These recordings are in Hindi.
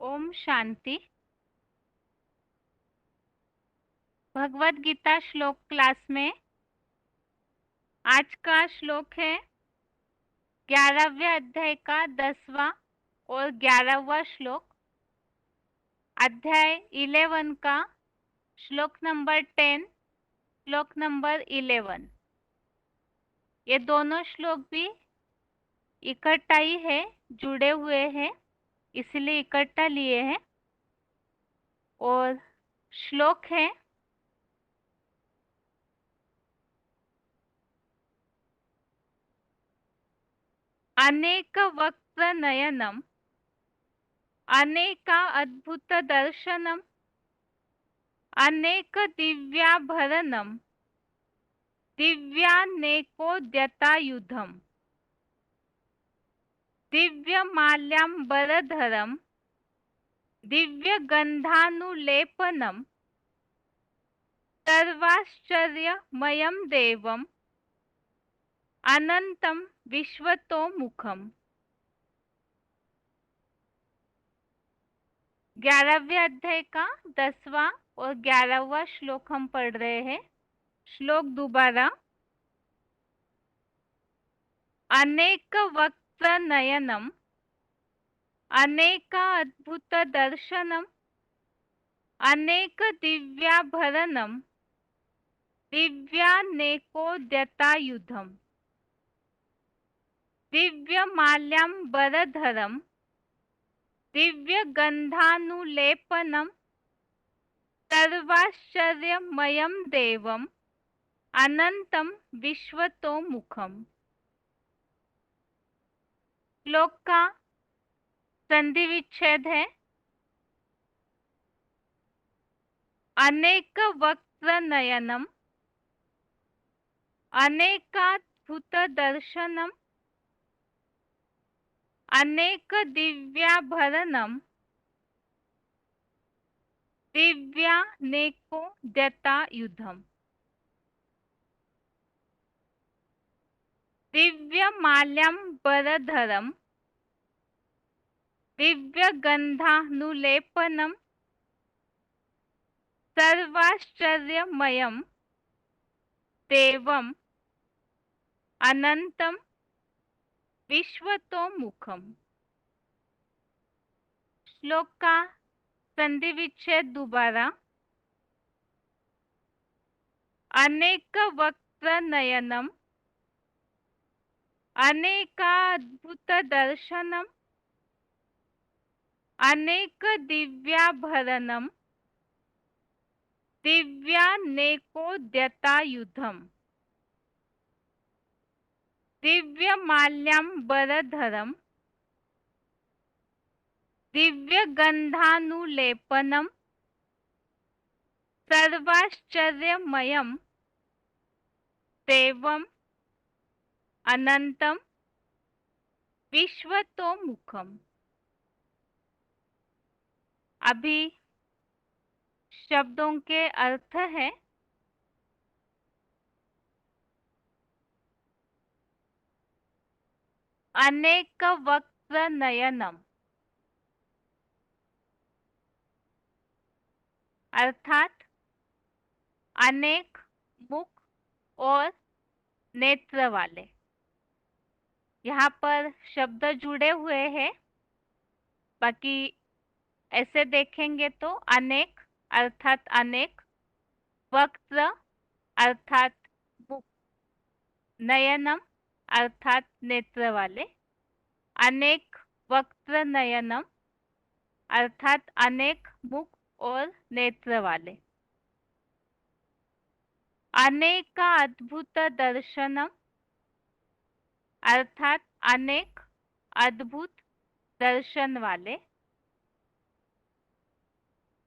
ओम शांति। भगवत गीता श्लोक क्लास में आज का श्लोक है 11वें अध्याय का 10वां और 11वां श्लोक। अध्याय 11 का श्लोक नंबर 10, श्लोक नंबर 11। ये दोनों श्लोक भी इकट्ठा ही है, जुड़े हुए हैं, इसलिए इकट्ठा लिए हैं। और श्लोक है अनेक वक्त्र नयनम अनेका अद्भुत दर्शनम अनेक दिव्याभरणम दिव्यानेकोद्यतायुधम दिव्यमाल्याम्बरधरम दिव्यगन्धानुलेपनम सर्वाश्चर्यमयं देवम अनंतम विश्वतोमुखम। 11वें अध्याय का 10वां और 11वां श्लोक हम पढ़ रहे हैं। श्लोक दोबारा। अनेक वक्त्र नयनम अनेका अद्भुत दर्शनम अनेक दिव्याभरणम दिव्यानेकोद्यतायुधम दिव्यमाल्याम्बरधरम दिव्यगन्धानुलेपनम सर्वाश्चर्यमयं देवम अनंतम विश्वतोमुखम। श्लोक का संधि विच्छेद है अनेक वक्त्र नयनम अनेकाद्भुत दर्शनम अनेक दिव्याभरणम दिव्यानेकोद्यतायुधम दिव्यमाल्याम्बरधरम दिव्यगन्धानुलेपनम सर्वाश्चर्यमयं देवम अनंतम विश्वतोमुखम। श्लोक का संधि विच्छेद दोबारा। अनेक वक्त्र नयनम अनेकाद्भुत दर्शनम अनेक दिव्याभरणम दिव्यानेकोद्यतायुधम दिव्यमाल्याम्बरधरम दिव्यगन्धानुलेपनम सर्वाश्चर्यमयं देवम अनंतम विश्वतोमुखम। अभी शब्दों के अर्थ है अनेक वक्त्र नयनम अर्थात अनेक मुख और नेत्र वाले। यहाँ पर शब्द जुड़े हुए हैं, बाकी ऐसे देखेंगे तो अनेक अर्थात अनेक, वक्त्र अर्थात मुख, नयनम अर्थात नेत्र वाले। अनेक वक्त्र नयनम अर्थात अनेक मुख और नेत्र वाले। अनेका अद्भुत दर्शनम अर्थात अनेक अद्भुत दर्शन वाले।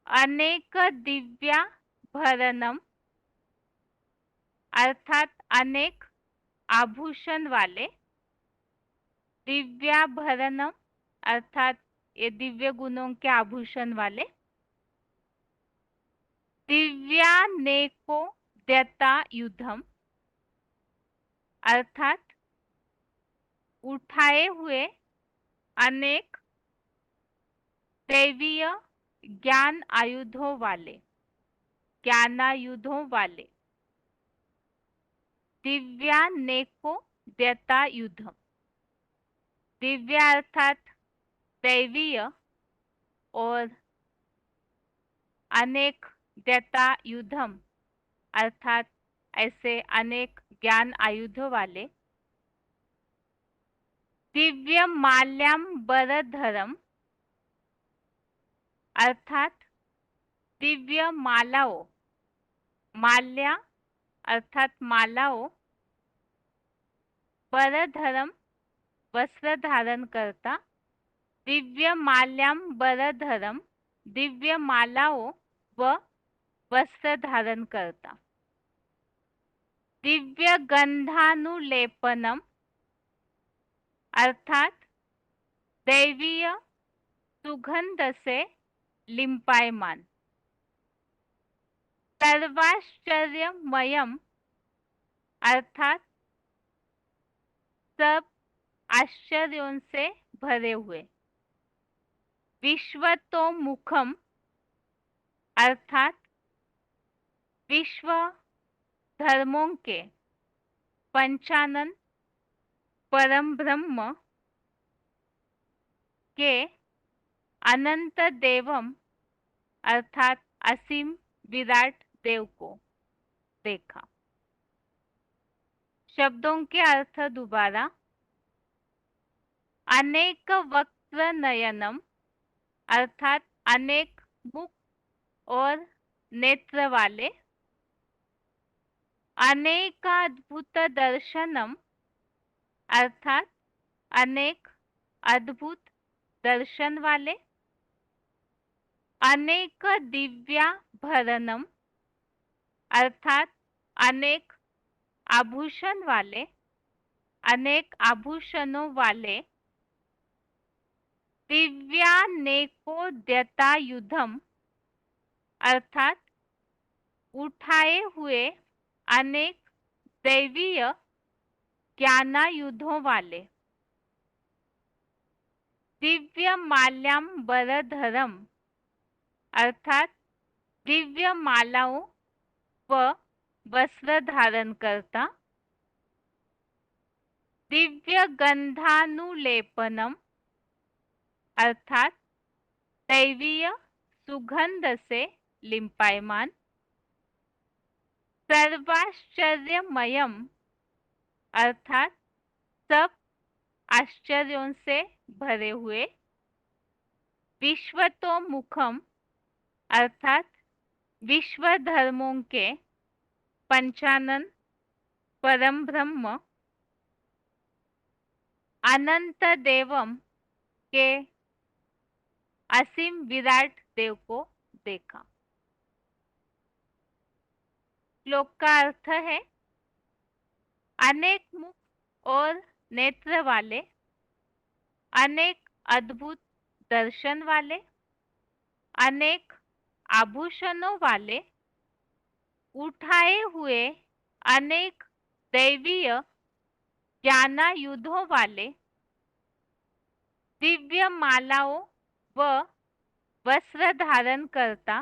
अनेक दिव्याभरणम अर्थात अनेक आभूषण वाले। दिव्याभरणम अर्थात ये दिव्य गुणों के आभूषण वाले। दिव्यानेकोद्यतायुधम अर्थात उठाए हुए अनेक दैवीय ज्ञान आयुधों वाले, ज्ञानायुधों वाले। दिव्यानेको द्यतायुधम, दिव्य अर्थात दैवीय और अनेक द्यतायुधम अर्थात ऐसे अनेक ज्ञान आयुधों वाले। दिव्य माल्याम्बरधरम अर्थात दिव्य मालाओं, माल्या अर्थात मालाओं, बरधरम वस्त्र धारण करता, दिव्य माल्याम्बरधरम दिव्य मालाओं व वस्त्र धारण करता। दिव्य गंधानुलेपनम अर्थात दैवीय सुगंध से लिंपायमान। सर्वाश्चर्यमयम अर्थात सब आश्चर्यों से भरे हुए। विश्वतोमुखम अर्थात विश्व धर्मों के पंचानन परम ब्रह्म के अनंत देवम अर्थात असीम विराट देव को देखा। शब्दों के अर्थ दोबारा। अनेक वक्त्र नयनम अर्थात अनेक मुख और नेत्र वाले। अनेकाद्भुत दर्शनम अर्थात अनेक अद्भुत दर्शन वाले। अनेक दिव्याभरणम अर्थात अनेक आभूषण वाले, अनेक आभूषणों वाले। दिव्यानेकोद्यतायुधम अर्थात उठाए हुए अनेक दैवीय ज्ञानायुधों वाले। दिव्य माल्याम्बरधरम अर्थात दिव्य मालाओं व वस्त्र धारण करता। दिव्य गंधानुलेपनम अर्थात दैवीय सुगंध से लिंपायमान। सर्वाश्चर्यमयम अर्थात सब आश्चर्यों से भरे हुए। विश्वतोमुखम अर्थात विश्व धर्मों के पंचानन परम ब्रह्म। अनंत देवम के असीम विराट देव को देखा। श्लोक का अर्थ है अनेक मुख और नेत्र वाले, अनेक अद्भुत दर्शन वाले, अनेक आभूषणों वाले, उठाए हुए अनेक दैवीय ज्ञानायुधों वाले। दिव्य मालाओं व वस्त्र धारण करता,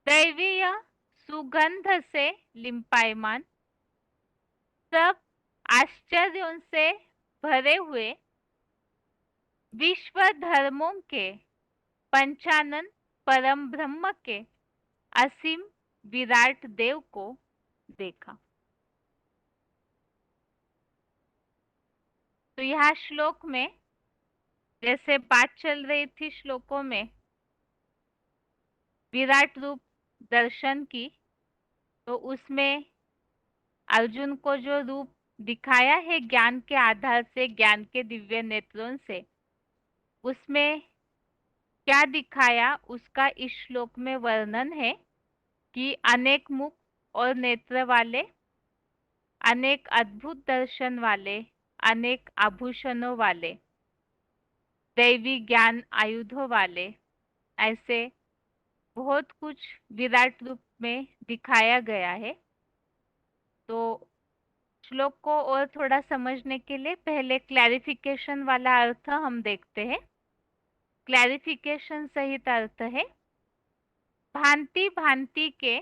दैवीय सुगंध से लिंपायमान। सब आश्चर्यों से भरे हुए। विश्व धर्मों के पंचानन परम ब्रह्म के असीम विराट देव को देखा। तो यह श्लोक में जैसे बात चल रही थी श्लोकों में विराट रूप दर्शन की, तो उसमें अर्जुन को जो रूप दिखाया है ज्ञान के आधार से, ज्ञान के दिव्य नेत्रों से, उसमें क्या दिखाया उसका इस श्लोक में वर्णन है कि अनेक मुख और नेत्र वाले, अनेक अद्भुत दर्शन वाले, अनेक आभूषणों वाले, दैवी ज्ञान आयुधों वाले, ऐसे बहुत कुछ विराट रूप में दिखाया गया है। तो श्लोक को और थोड़ा समझने के लिए पहले क्लैरिफिकेशन वाला अर्थ हम देखते हैं। क्लैरिफिकेशन सहित अर्थ है भांति भांति के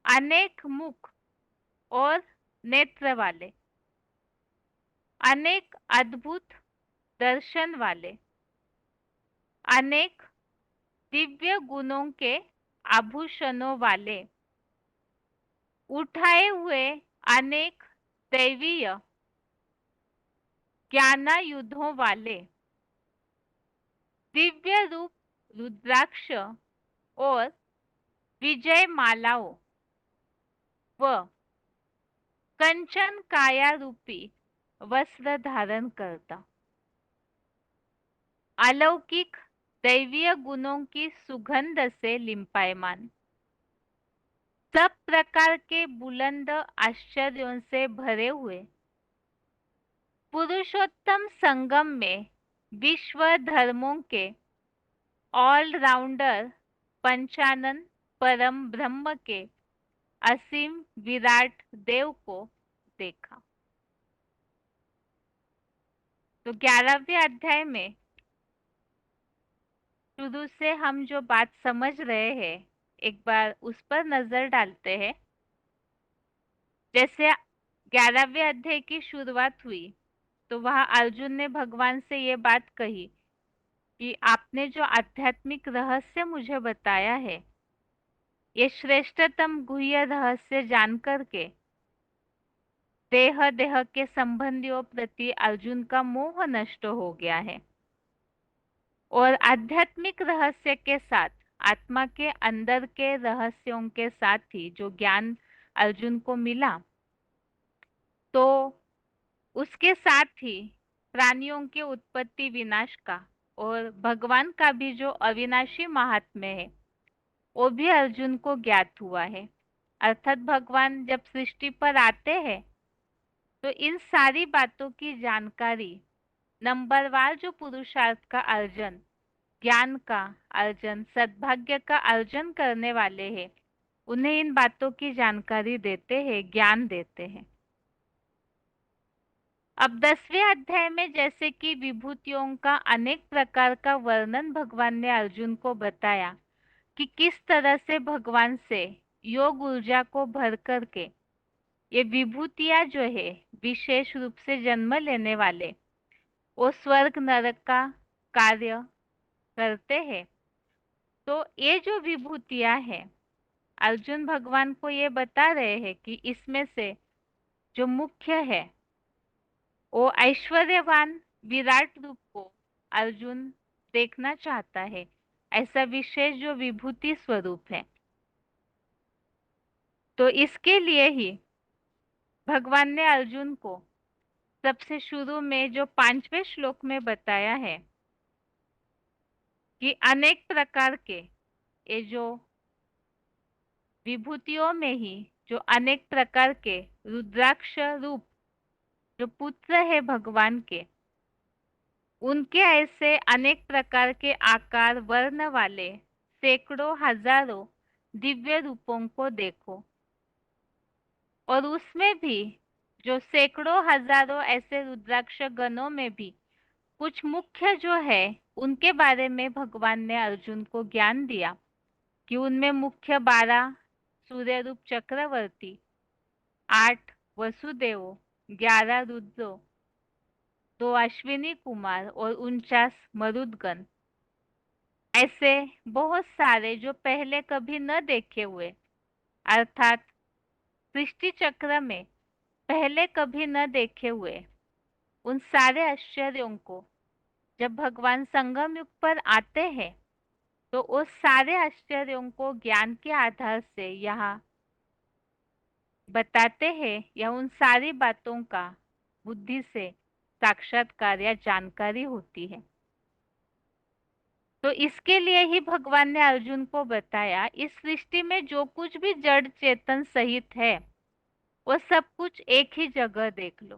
अनेक मुख और नेत्र वाले, अनेक अद्भुत दर्शन वाले, अनेक दिव्य गुणों के आभूषणों वाले, उठाए हुए अनेक दैवीय ज्ञानायुधों वाले, दिव्य रूप रुद्राक्ष और विजय मालाओं व कंचन काया रूपी वस्त्र धारण करता, अलौकिक दैवीय गुणों की सुगंध से लिंपायमान, सब प्रकार के बुलंद आश्चर्यों से भरे हुए, पुरुषोत्तम संगम में विश्व धर्मों के ऑलराउंडर पंचानन परम ब्रह्म के असीम विराट देव को देखा। तो 11वें अध्याय में शुरू से हम जो बात समझ रहे हैं एक बार उस पर नजर डालते हैं। जैसे 11वें अध्याय की शुरुआत हुई तो वहां अर्जुन ने भगवान से ये बात कही कि आपने जो आध्यात्मिक रहस्य मुझे बताया है ये श्रेष्ठतम गुह्य रहस्य जान करके देह देह के संबंधियों प्रति अर्जुन का मोह नष्ट हो गया है और आध्यात्मिक रहस्य के साथ आत्मा के अंदर के रहस्यों के साथ ही जो ज्ञान अर्जुन को मिला तो उसके साथ ही प्राणियों के उत्पत्ति विनाश का और भगवान का भी जो अविनाशी महात्म्य है वो भी अर्जुन को ज्ञात हुआ है। अर्थात भगवान जब सृष्टि पर आते हैं तो इन सारी बातों की जानकारी नंबरवार जो पुरुषार्थ का अर्जन, ज्ञान का अर्जन, सद्भाग्य का अर्जन करने वाले हैं उन्हें इन बातों की जानकारी देते हैं, ज्ञान देते हैं। अब 10वें अध्याय में जैसे कि विभूतियों का अनेक प्रकार का वर्णन भगवान ने अर्जुन को बताया कि किस तरह से भगवान से योग ऊर्जा को भर करके ये विभूतियां जो है विशेष रूप से जन्म लेने वाले वो स्वर्ग नरक का कार्य करते हैं। तो ये जो विभूतियां हैं अर्जुन भगवान को ये बता रहे हैं कि इसमें से जो मुख्य है वो ऐश्वर्यवान विराट रूप को अर्जुन देखना चाहता है, ऐसा विशेष जो विभूति स्वरूप है। तो इसके लिए ही भगवान ने अर्जुन को सबसे शुरू में जो 5वें श्लोक में बताया है कि अनेक प्रकार के ये जो विभूतियों में ही जो अनेक प्रकार के रुद्राक्ष रूप जो पुत्र है भगवान के उनके ऐसे अनेक प्रकार के आकार वर्ण वाले सैकड़ों हजारों दिव्य रूपों को देखो और उसमें भी जो सैकड़ों हजारों ऐसे रुद्राक्ष गणों में भी कुछ मुख्य जो है उनके बारे में भगवान ने अर्जुन को ज्ञान दिया कि उनमें मुख्य 12 सूर्य रूप चक्रवर्ती, 8 वसुदेव, 11 रुद्रो, 2 अश्विनी कुमार और 49 मरुदगण, ऐसे बहुत सारे जो पहले कभी न देखे हुए अर्थात सृष्टि चक्र में पहले कभी न देखे हुए उन सारे आश्चर्यों को जब भगवान संगम युग पर आते हैं तो उस सारे आश्चर्यों को ज्ञान के आधार से यहाँ बताते हैं या उन सारी बातों का बुद्धि से साक्षात्कार या जानकारी होती है। तो इसके लिए ही भगवान ने अर्जुन को बताया इस सृष्टि में जो कुछ भी जड़ चेतन सहित है वो सब कुछ एक ही जगह देख लो,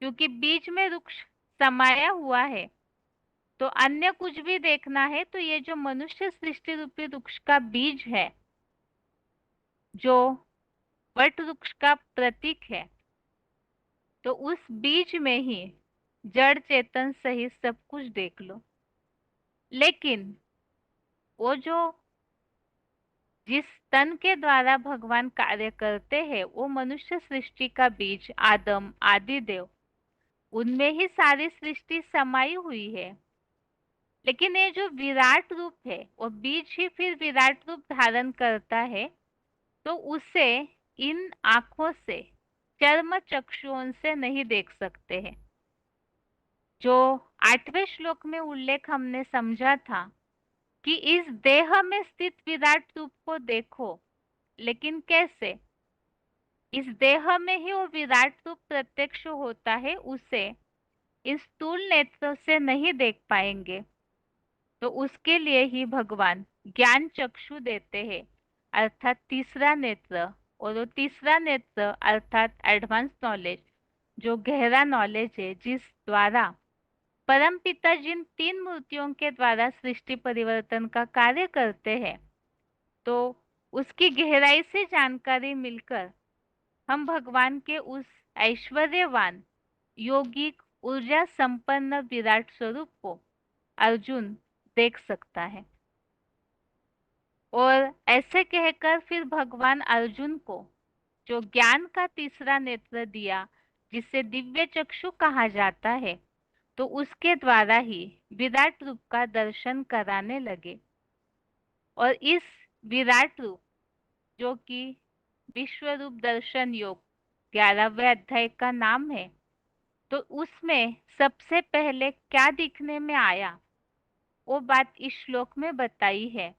क्योंकि बीच में वृक्ष समाया हुआ है। तो अन्य कुछ भी देखना है तो ये जो मनुष्य सृष्टि रूपी वृक्ष का बीज है जो वट वृक्ष का प्रतीक है तो उस बीज में ही जड़ चेतन सहित सब कुछ देख लो। लेकिन वो जो जिस तन के द्वारा भगवान कार्य करते हैं वो मनुष्य सृष्टि का बीज आदम आदि देव, उनमें ही सारी सृष्टि समाई हुई है। लेकिन ये जो विराट रूप है वो बीज ही फिर विराट रूप धारण करता है, तो उसे इन आंखों से, चर्म चक्षुओं से नहीं देख सकते हैं। जो 8वें श्लोक में उल्लेख हमने समझा था कि इस देह में स्थित विराट रूप को देखो, लेकिन कैसे? इस देह में ही वो विराट रूप प्रत्यक्ष होता है, उसे इस स्थूल नेत्र से नहीं देख पाएंगे। तो उसके लिए ही भगवान ज्ञान चक्षु देते हैं, अर्थात तीसरा नेत्र। और वो तीसरा नेत्र अर्थात एडवांस नॉलेज, जो गहरा नॉलेज है, जिस द्वारा परम पिता जिन 3 मूर्तियों के द्वारा सृष्टि परिवर्तन का कार्य करते हैं, तो उसकी गहराई से जानकारी मिलकर हम भगवान के उस ऐश्वर्यवान योगिक ऊर्जा संपन्न विराट स्वरूप को अर्जुन देख सकता है। और ऐसे कहकर फिर भगवान अर्जुन को जो ज्ञान का तीसरा नेत्र दिया, जिसे दिव्य चक्षु कहा जाता है, तो उसके द्वारा ही विराट रूप का दर्शन कराने लगे। और इस विराट रूप, जो कि विश्व रूप दर्शन योग 11वें अध्याय का नाम है, तो उसमें सबसे पहले क्या दिखने में आया, वो बात इस श्लोक में बताई है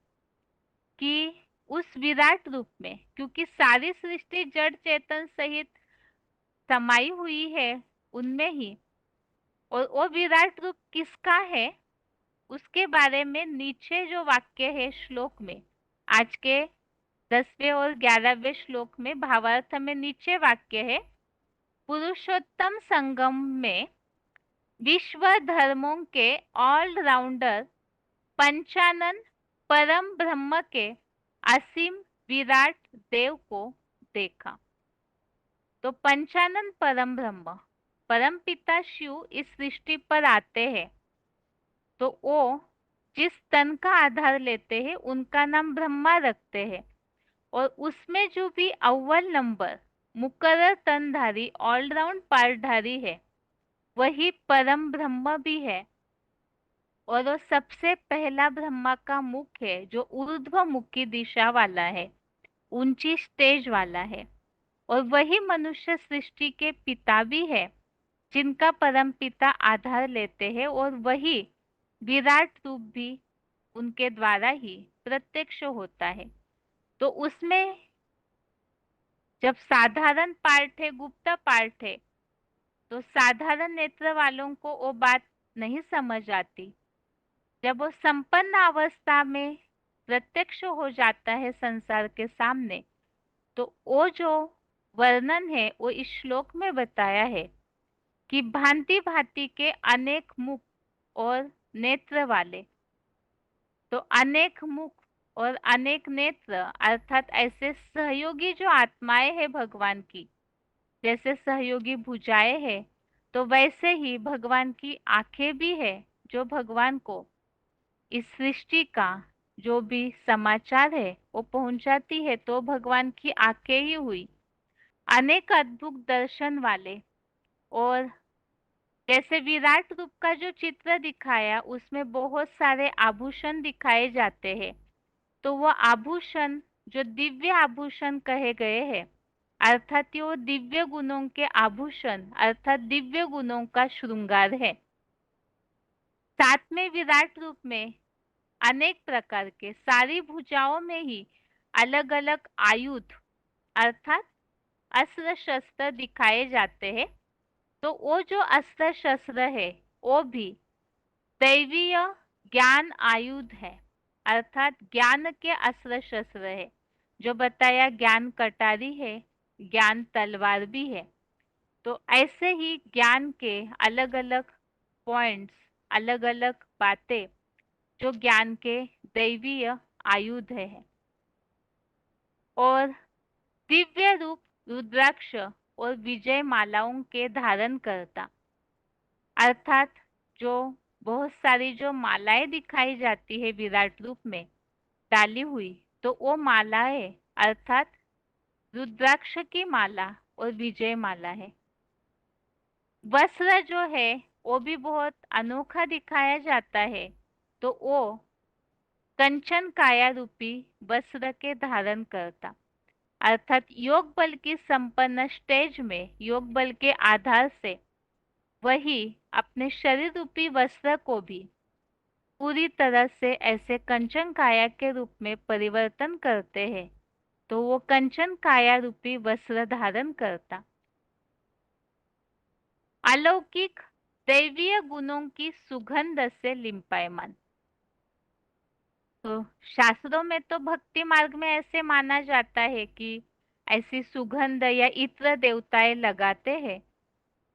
कि उस विराट रूप में, क्योंकि सारी सृष्टि जड़ चेतन सहित समाई हुई है उनमें ही, और वो विराट रूप किसका है उसके बारे में नीचे जो वाक्य है श्लोक में, आज के 10वें और 11वें श्लोक में भावार्थ में नीचे वाक्य है, पुरुषोत्तम संगम में विश्व धर्मों के ऑलराउंडर पंचानन परम ब्रह्म के असीम विराट देव को देखा। तो पंचानन परम ब्रह्म, परम पिता शिव इस सृष्टि पर आते हैं, तो वो जिस तन का आधार लेते हैं उनका नाम ब्रह्मा रखते हैं। और उसमें जो भी अव्वल नंबर मुकर्रर तनधारी ऑलराउंड पार्टधारी है, वही परम ब्रह्म भी है। और वो सबसे पहला ब्रह्मा का मुख है, जो ऊर्ध्वमुखी दिशा वाला है, ऊंची स्टेज वाला है। और वही मनुष्य सृष्टि के पिता भी है, जिनका परम पिता आधार लेते हैं। और वही विराट रूप भी उनके द्वारा ही प्रत्यक्ष होता है। तो उसमें जब साधारण पार्ट है, गुप्त पार्ट है, तो साधारण नेत्र वालों को वो बात नहीं समझ आती। जब वो संपन्न अवस्था में प्रत्यक्ष हो जाता है संसार के सामने, तो वो जो वर्णन है वो इस श्लोक में बताया है कि भांति भांति के अनेक मुख और नेत्र वाले। तो अनेक मुख और अनेक नेत्र अर्थात ऐसे सहयोगी जो आत्माएं हैं भगवान की, जैसे सहयोगी भुजाएं हैं, तो वैसे ही भगवान की आंखें भी है, जो भगवान को इस सृष्टि का जो भी समाचार है वो पहुंचाती है। तो भगवान की आंखें ही हुई अनेक अद्भुत दर्शन वाले। और जैसे विराट रूप का जो चित्र दिखाया, उसमें बहुत सारे आभूषण दिखाए जाते हैं। तो वो आभूषण जो दिव्य आभूषण कहे गए हैं, अर्थात वो दिव्य गुणों के आभूषण अर्थात दिव्य गुणों का श्रृंगार है। साथ में विराट रूप में अनेक प्रकार के सारी भुजाओं में ही अलग अलग आयुध अर्थात अस्त्र शस्त्र दिखाए जाते हैं। तो वो जो अस्त्र शस्त्र है वो भी दैवीय ज्ञान आयुध है, अर्थात ज्ञान के अस्त्र शस्त्र है। जो बताया ज्ञान कटारी है, ज्ञान तलवार भी है। तो ऐसे ही ज्ञान के अलग अलग पॉइंट्स, अलग अलग बातें जो ज्ञान के दैवीय आयुध है। और दिव्य रूप रुद्राक्ष और विजय मालाओं के धारण करता। अर्थात जो बहुत सारी जो मालाएं दिखाई जाती है विराट रूप में डाली हुई, तो वो माला है, अर्थात रुद्राक्ष की माला और विजय माला है। वस्त्र जो है वो भी बहुत अनोखा दिखाया जाता है, तो वो कंचन काया रूपी वस्त्र के धारण करता, अर्थात योग बल की संपन्न स्टेज में योग बल के आधार से वही अपने शरीर रूपी वस्त्र को भी पूरी तरह से ऐसे कंचन काया के रूप में परिवर्तन करते हैं, तो वो कंचन काया रूपी वस्त्र धारण करता। अलौकिक दैवीय गुणों की सुगंध से लिंपायमान। तो शास्त्रों में तो भक्ति मार्ग में ऐसे माना जाता है कि ऐसी सुगंध या इत्र देवताएं लगाते हैं।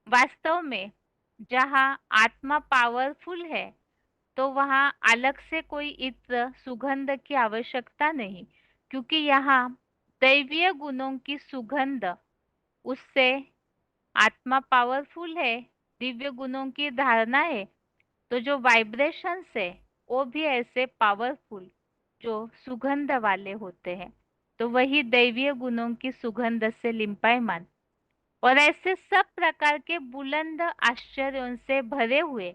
वास्तव में जहाँ आत्मा पावरफुल है तो वहाँ अलग से कोई इत्र सुगंध की आवश्यकता नहीं, क्योंकि यहाँ दैवीय गुणों की सुगंध, उससे आत्मा पावरफुल है, दिव्य गुणों की धारणा है, तो जो वाइब्रेशंस है वो भी ऐसे पावरफुल जो सुगंध वाले होते हैं, तो वही दैवीय गुणों की सुगंध से लिंपायमान और ऐसे सब प्रकार के बुलंद आश्चर्यों से भरे हुए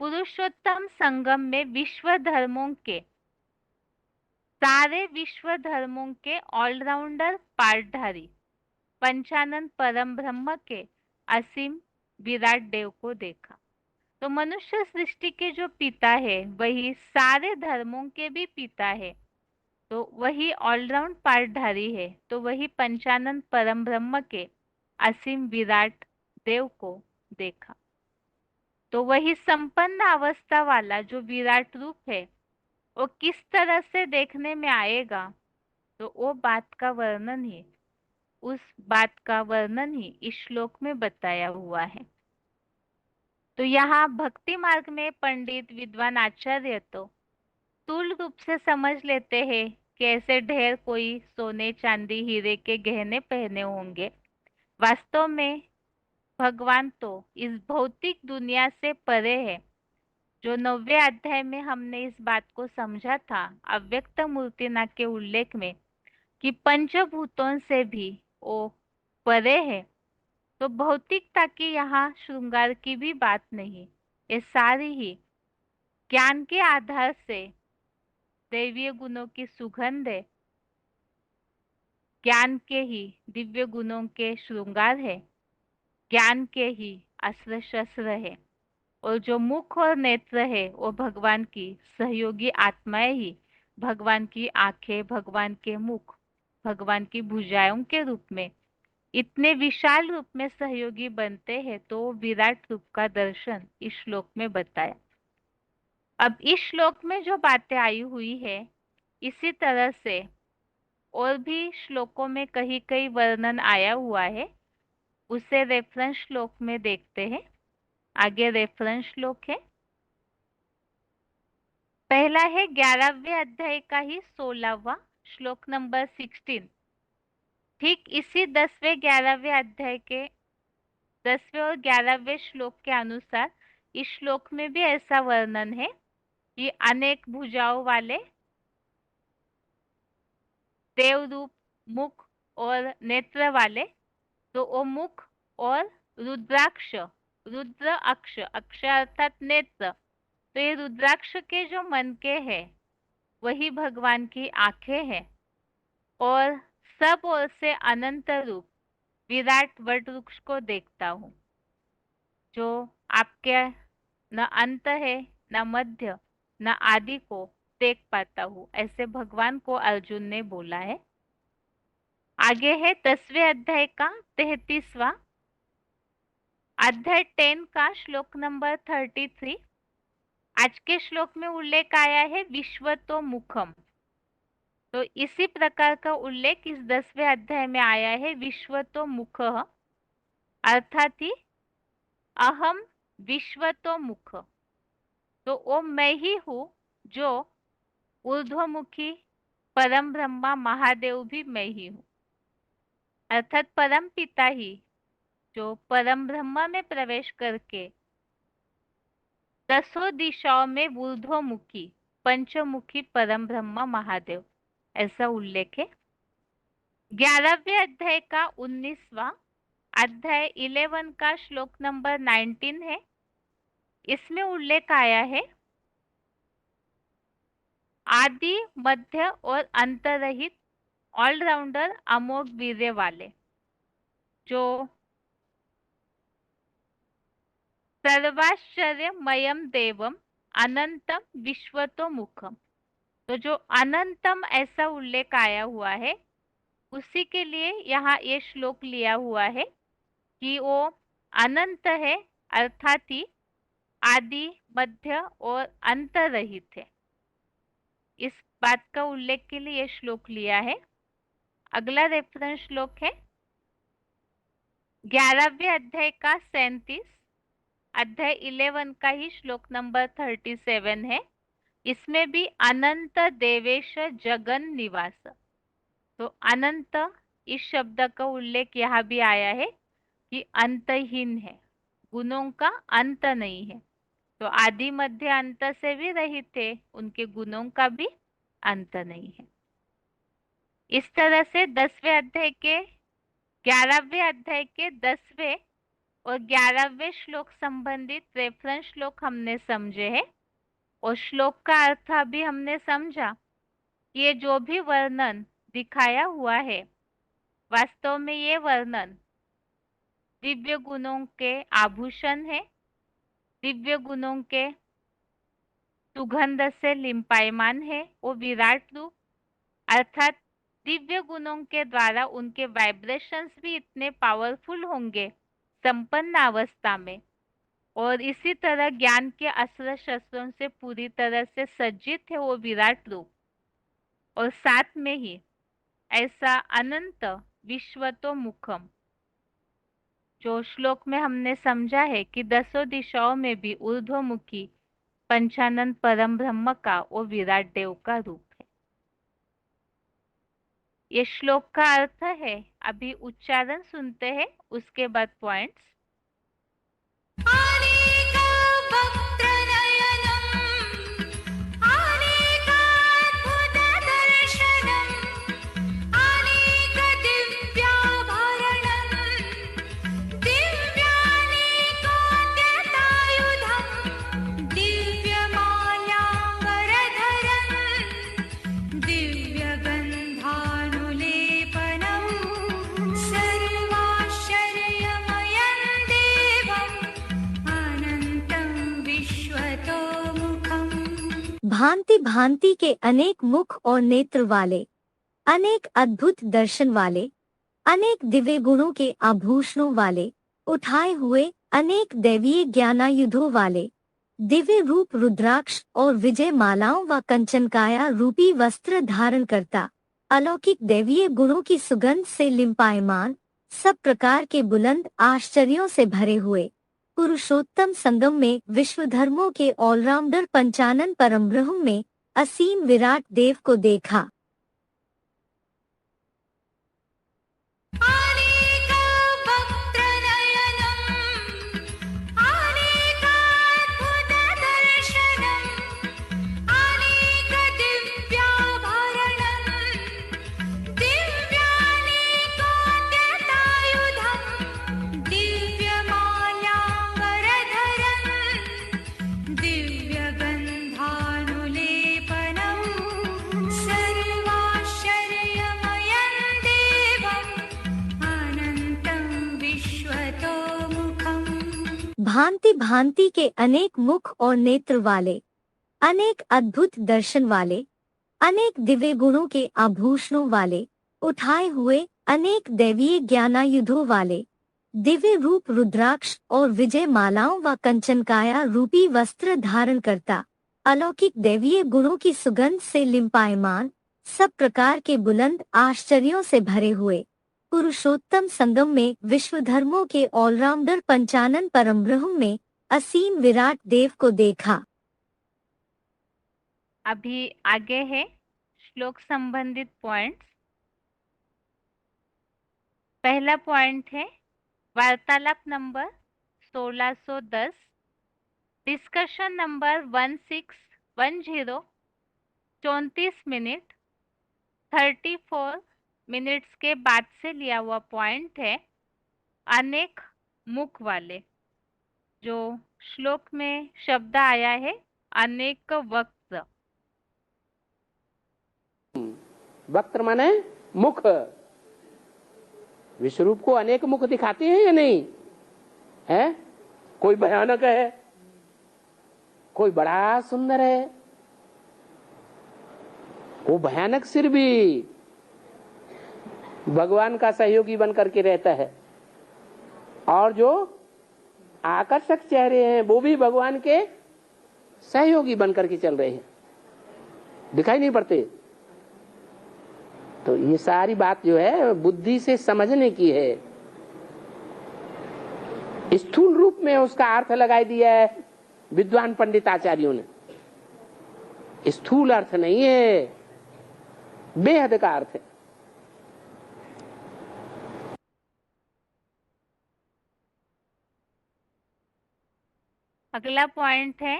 पुरुषोत्तम संगम में विश्व धर्मों के, सारे विश्व धर्मों के ऑलराउंडर पार्टधारी पंचानन परम ब्रह्म के असीम विराट देव को देखा। तो मनुष्य सृष्टि के जो पिता है वही सारे धर्मों के भी पिता है, तो वही ऑलराउंड पार्टधारी है, तो वही पंचानन परम ब्रह्म के असीम विराट देव को देखा। तो वही संपन्न अवस्था वाला जो विराट रूप है वो किस तरह से देखने में आएगा, तो वो बात का वर्णन ही, उस बात का वर्णन ही इस श्लोक में बताया हुआ है। तो यहाँ भक्ति मार्ग में पंडित विद्वान आचार्य तो स्थूल रूप से समझ लेते हैं कि ऐसे ढेर कोई सोने चांदी हीरे के गहने पहने होंगे। वास्तव में भगवान तो इस भौतिक दुनिया से परे है। जो 9वें अध्याय में हमने इस बात को समझा था अव्यक्त मूर्तिना के उल्लेख में कि पंचभूतों से भी वो परे है, तो भौतिकता की यहाँ श्रृंगार की भी बात नहीं, ये सारी ही ज्ञान के आधार से दैवीय गुणों की सुगंध है, ज्ञान के ही दिव्य गुणों के श्रृंगार है, ज्ञान के ही अस्त्र शस्त्र है, और जो मुख और नेत्र है वो भगवान की सहयोगी आत्माएं ही भगवान की आंखें, भगवान के मुख, भगवान की भुजाओं के रूप में इतने विशाल रूप में सहयोगी बनते हैं, तो विराट रूप का दर्शन इस श्लोक में बताया। अब इस श्लोक में जो बातें आई हुई है इसी तरह से और भी श्लोकों में कहीं कहीं वर्णन आया हुआ है, उसे रेफरेंस श्लोक में देखते हैं। आगे रेफरेंस श्लोक है, पहला है 11वें अध्याय का ही 16वां श्लोक नंबर 16। ठीक इसी 10वें 11वें अध्याय के 10वें और 11वें श्लोक के अनुसार इस श्लोक में भी ऐसा वर्णन है कि अनेक भुजाओं वाले देवरूप मुख और नेत्र वाले, तो वो मुख और रुद्राक्ष, रुद्र अक्ष, अक्ष अर्थात नेत्र, तो ये रुद्राक्ष के जो मन के हैं वही भगवान की आंखें हैं, और सब ओर से अनंत रूप विराट वट वृक्ष को देखता हूँ, जो आपके न अंत है न मध्य न आदि को देख पाता हूँ, ऐसे भगवान को अर्जुन ने बोला है। आगे है 10वें अध्याय का 33वां अध्याय 10 का श्लोक नंबर 33। आज के श्लोक में उल्लेख आया है विश्वतो मुखम, तो इसी प्रकार का उल्लेख इस 10वें अध्याय में आया है विश्वतो मुख, अर्थात ही अहम विश्वतो मुख, तो वो मैं ही हूँ जो ऊर्ध्वमुखी परम ब्रह्मा महादेव भी मैं ही हूँ, अर्थात परम पिता ही जो परम ब्रह्मा में प्रवेश करके दसों दिशाओं में ऊर्ध्वमुखी पंचमुखी परम ब्रह्म महादेव, ऐसा उल्लेख है। 11वें अध्याय का 19वां अध्याय 11 का श्लोक नंबर 19 है। इसमें उल्लेख आया है आदि मध्य और अंत रहित ऑलराउंडर अमोघ वीर्य वाले, जो सर्वाश्चर्यमयम देवम अनंतम विश्वतोमुखम। तो जो अनंतम ऐसा उल्लेख आया हुआ है, उसी के लिए यहाँ ये श्लोक लिया हुआ है कि वो अनंत है, अर्थात ही आदि मध्य और अंत रहित है। इस बात का उल्लेख के लिए ये श्लोक लिया है। अगला रेफरेंस श्लोक है 11वें अध्याय का 37, अध्याय 11 का ही श्लोक नंबर 37 है। इसमें भी अनंत देवेश जगन निवास। तो अनंत इस शब्द का उल्लेख यहाँ भी आया है कि अंतहीन है, गुणों का अंत नहीं है। तो आदि मध्य अंत से भी रहित थे, उनके गुणों का भी अंत नहीं है। इस तरह से 10वें अध्याय के 11वें अध्याय के 10वें और 11वें श्लोक संबंधित रेफरेंस श्लोक हमने समझे हैं। और श्लोक का अर्थ अभी हमने समझा। ये जो भी वर्णन दिखाया हुआ है, वास्तव में ये वर्णन दिव्य गुणों के आभूषण है, दिव्य गुणों के सुगंध से लिम्पायमान है। वो विराट रूप, अर्थात दिव्य गुणों के द्वारा उनके वाइब्रेशंस भी इतने पावरफुल होंगे संपन्न अवस्था में, और इसी तरह ज्ञान के अस्त्र शस्त्रों से पूरी तरह से सज्जित है वो विराट रूप। और साथ में ही ऐसा अनंत विश्वतोमुखम, जो श्लोक में हमने समझा है कि दसों दिशाओं में भी ऊर्ध्वमुखी पंचानन परम ब्रह्म का वो विराट देव का रूप है। ये श्लोक का अर्थ है। अभी उच्चारण सुनते हैं, उसके बाद पॉइंट्स। भांति भांति के अनेक मुख और नेत्र वाले, अनेक अद्भुत दर्शन वाले, अनेक दिव्य गुणों के आभूषणों वाले, उठाए हुए अनेक दैवीय ज्ञानायुधों वाले, दिव्य रूप रुद्राक्ष और विजय मालाओं व कंचनकाया रूपी वस्त्र धारण करता, अलौकिक दैवीय गुणों की सुगंध से लिम्पायमान, सब प्रकार के बुलंद आश्चर्यों से भरे हुए, पुरुषोत्तम संगम में विश्व धर्मों के ऑलराउंडर पंचानन परम ब्रह्म में असीम विराट देव को देखा। भांति भांति के अनेक मुख और नेत्र वाले, अनेक अद्भुत दर्शन वाले, अनेक दिव्य गुणों के आभूषणों वाले, उठाए हुए अनेक दैवीय ज्ञानायुधों वाले, दिव्य रूप रुद्राक्ष और विजय मालाओं व कंचनकाया रूपी वस्त्र धारण करता, अलौकिक दैवीय गुणों की सुगंध से लिम्पायमान, सब प्रकार के बुलंद आश्चर्यों से भरे हुए, पुरुषोत्तम संगम में विश्व धर्मों के ऑलराउंडर पंचानन परम ब्रह्म में असीम विराट देव को देखा। अभी आगे है श्लोक संबंधित पॉइंट्स। पहला पॉइंट है वार्तालाप number 1610। Discussion number 1610 34 minute 34 minutes के बाद से लिया हुआ पॉइंट है अनेक मुख वाले। जो श्लोक में शब्द आया है अनेक वक्त। वक्त माने मुख। विश्वरूप को अनेक मुख दिखाते हैं या नहीं है? कोई भयानक है, कोई बड़ा सुंदर है। वो भयानक सिर भी भगवान का सहयोगी बन करके रहता है, और जो आकर्षक चेहरे हैं वो भी भगवान के सहयोगी बन करके चल रहे हैं, दिखाई नहीं पड़ते। तो ये सारी बात जो है बुद्धि से समझने की है। स्थूल रूप में उसका अर्थ लगाई दिया है विद्वान पंडित आचार्यों ने। स्थूल अर्थ नहीं है, बेहद का अर्थ है। अगला पॉइंट है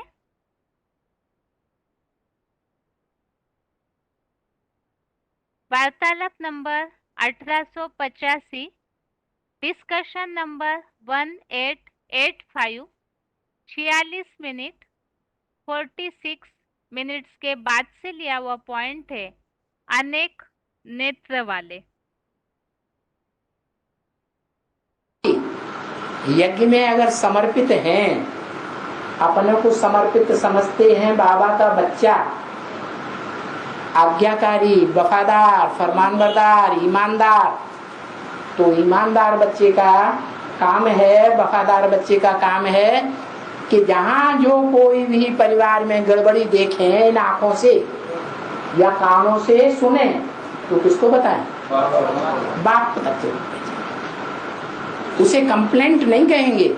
वार्तालाप number 1885, discussion number 1885, 46 minute 46 minutes के बाद से लिया हुआ पॉइंट है अनेक नेत्र वाले। यज्ञ में अगर समर्पित हैं, अपने को समर्पित समझते हैं, बाबा का बच्चा, आज्ञाकारी, वफादार, फरमानबरदार, ईमानदार, तो ईमानदार बच्चे का काम है, वफादार बच्चे का काम है कि जहां जो कोई भी परिवार में गड़बड़ी देखे इन आंखों से या कानों से सुने तो किसको बताएं? बाप बताते। उसे कंप्लेंट नहीं कहेंगे,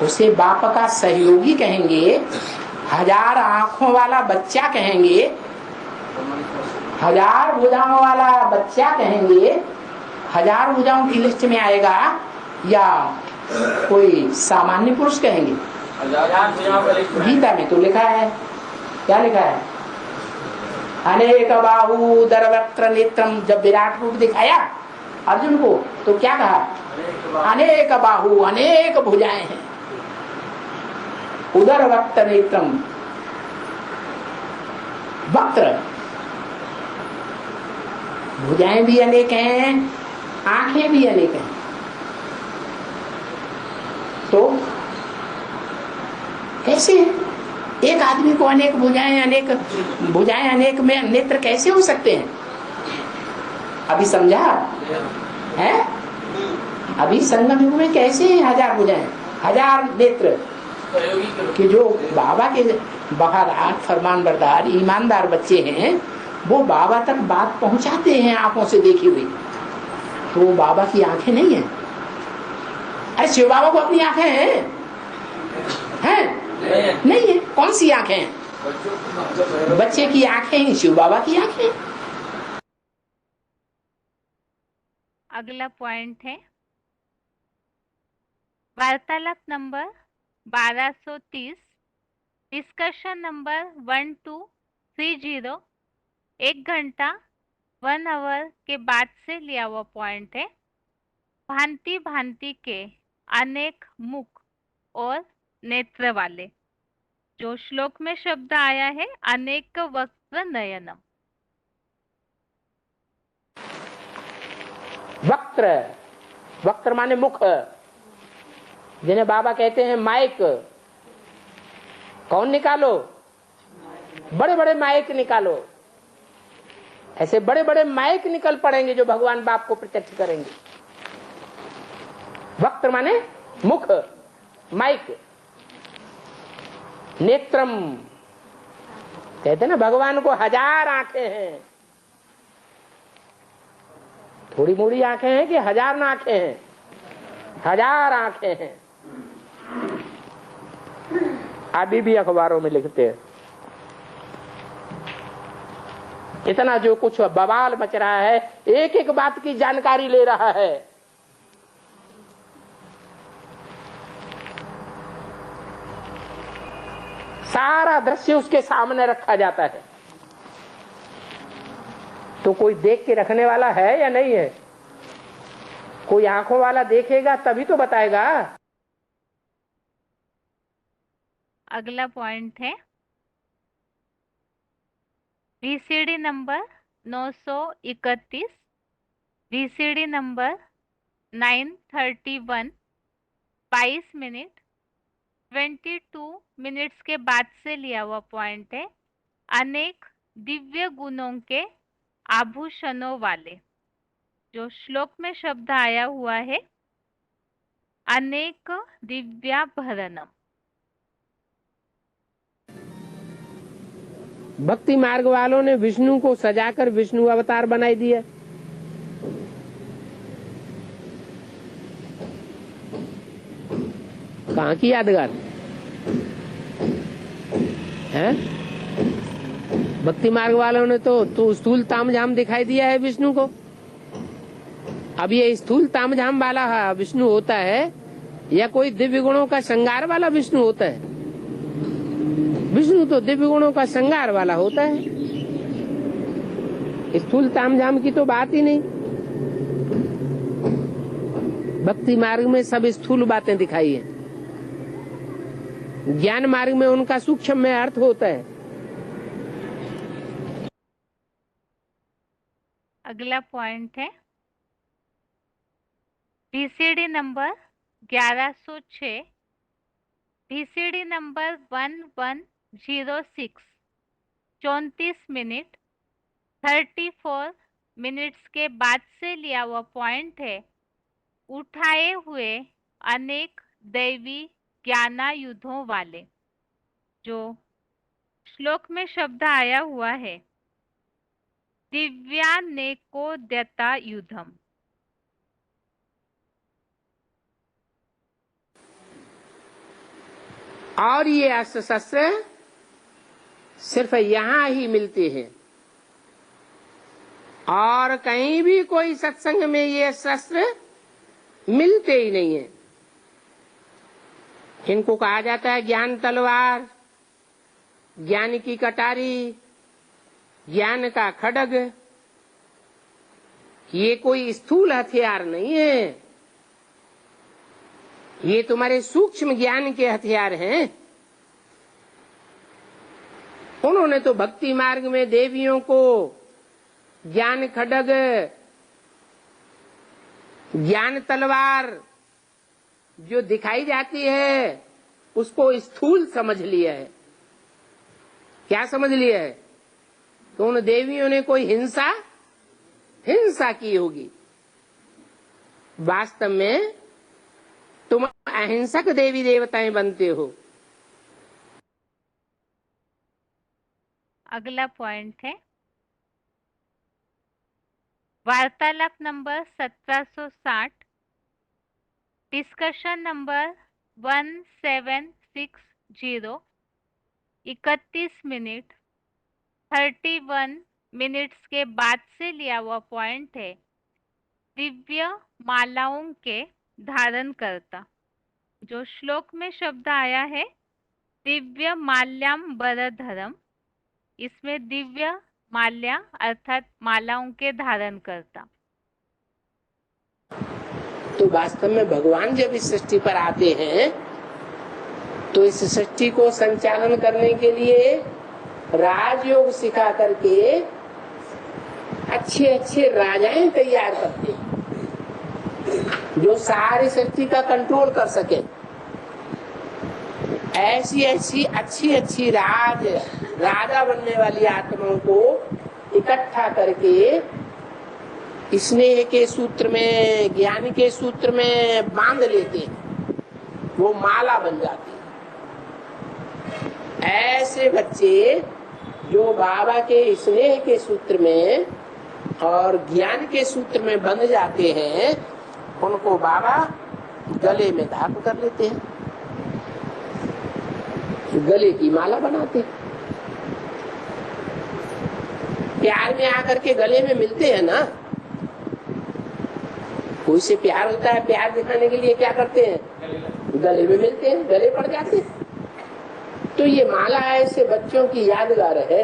उसे बाप का सहयोगी कहेंगे, हजार आंखों वाला बच्चा कहेंगे, हजार भुजाओं वाला बच्चा कहेंगे। हजार भुजाओं की लिस्ट में आएगा या कोई सामान्य पुरुष कहेंगे? गीता में तो लिखा है, क्या लिखा है? अनेक बाहु दरवक्त्र नेत्रम। जब विराट रूप दिखाया अर्जुन को तो क्या कहा? अनेक बाहु, अनेक भुजाएं हैं, उदर वक्त नेत्रम। वक्त्र, भुजाएं भी अनेक हैं, आंखें भी अनेक हैं। तो कैसे एक आदमी को अनेक भुजाएं अनेक में नेत्र कैसे हो सकते हैं? अभी समझा है? अभी संगम युग में कैसे हजार भुजाएं, हजार नेत्र कि जो बाबा के वफादार, फरमानबरदार, ईमानदार बच्चे हैं वो बाबा तक बात पहुंचाते हैं आंखों से देखी हुई। तो वो बाबा की आंखें नहीं है। अरे शिव बाबा को अपनी आंखें हैं? नहीं है। कौन सी आंखें हैं? बच्चे की आंखें ही शिव बाबा की आंखें। अगला पॉइंट है वार्तालाप नंबर 1230, डिस्कशन नंबर 1230, 1 घंटा 1 आवर के बाद से लिया हुआ पॉइंट है भांति भांति के अनेक मुख और नेत्र वाले। जो श्लोक में शब्द आया है अनेक वक्त्र नयनम। वक्त्र, वक्त्र माने मुख, जिन्हें बाबा कहते हैं माइक। कौन निकालो? बड़े बड़े माइक निकालो। ऐसे बड़े बड़े माइक निकल पड़ेंगे जो भगवान बाप को प्रत्यक्ष करेंगे। वक्त्र माने मुख, माइक। नेत्रम, कहते ना भगवान को हजार आंखें हैं। थोड़ी मोड़ी आंखें हैं कि हजार आंखें हैं? हजार आंखें हैं। अभी भी अखबारों में लिखते हैं। इतना जो कुछ बवाल मच रहा है, एक एक बात की जानकारी ले रहा है। सारा दृश्य उसके सामने रखा जाता है। तो कोई देख के रखने वाला है या नहीं है? कोई आंखों वाला देखेगा तभी तो बताएगा। अगला पॉइंट है VCD number 931, VCD number 931, 22 minute 22 minutes के बाद से लिया हुआ पॉइंट है। अनेक दिव्य गुणों के आभूषणों वाले, जो श्लोक में शब्द आया हुआ है अनेक दिव्याभरणम। भक्ति मार्ग वालों ने विष्णु को सजाकर विष्णु अवतार बनाई दिया। कहाँ की यादगार है? भक्ति मार्ग वालों ने तो स्थूल तामझाम दिखाई दिया है विष्णु को। अब ये स्थूल तामझाम वाला विष्णु होता है या कोई दिव्य गुणों का श्रृंगार वाला विष्णु होता है? विष्णु तो दिव्य गुणों का श्रृंगार वाला होता है। स्थूल तामझाम की तो बात ही नहीं। भक्ति मार्ग में सब स्थूल बातें दिखाई है, ज्ञान मार्ग में उनका सूक्ष्म में अर्थ होता है। अगला पॉइंट है VCD number 1106, VCD number 1106, 34 minute 34 minutes के बाद से लिया हुआ पॉइंट है उठाए हुए अनेक दैवी ज्ञानायुधों वाले, जो श्लोक में शब्द आया हुआ है दिव्यानेकोद्यता युधम। और ये अस्त्र शस्त्र सिर्फ यहाँ ही मिलते हैं और कहीं भी कोई सत्संग में ये शस्त्र मिलते ही नहीं है। इनको कहा जाता है ज्ञान तलवार, ज्ञान की कटारी, ज्ञान का खड्ग। ये कोई स्थूल हथियार नहीं है, ये तुम्हारे सूक्ष्म ज्ञान के हथियार हैं। उन्होंने तो भक्ति मार्ग में देवियों को ज्ञान खड्ग, ज्ञान तलवार जो दिखाई जाती है उसको स्थूल समझ लिया है। क्या समझ लिया है? तो उन देवियों ने कोई हिंसा की होगी। वास्तव में तुम अहिंसक देवी देवताएं बनते हो। अगला पॉइंट है वार्तालाप number 1760, discussion number 1760, 31 minute 31 minutes के बाद से लिया हुआ पॉइंट है दिव्य मालाओं के धारण करता, जो श्लोक में शब्द आया है दिव्य माल्याम्बरधरम। इसमें दिव्य माल्या अर्थात मालाओं के धारण करता। तो वास्तव में भगवान जब इस सृष्टि पर आते हैं तो इस सृष्टि को संचालन करने के लिए राजयोग सिखा करके अच्छे अच्छे राजाएं तैयार करते हैं जो सारी सृष्टि का कंट्रोल कर सके। ऐसी ऐसी अच्छी अच्छी राजा बनने वाली आत्माओं को इकट्ठा करके स्नेह के सूत्र में, ज्ञान के सूत्र में बांध लेते हैं, वो माला बन जाती है। ऐसे बच्चे जो बाबा के स्नेह के सूत्र में और ज्ञान के सूत्र में बंध जाते हैं, उनको बाबा गले में धारण कर लेते हैं, गले की माला बनाते हैं। प्यार में आकर के गले में मिलते हैं ना। कोई से प्यार होता है, प्यार दिखाने के लिए क्या करते हैं? गले में मिलते हैं, गले पड़ जाते हैं। तो ये माला ऐसे बच्चों की यादगार है।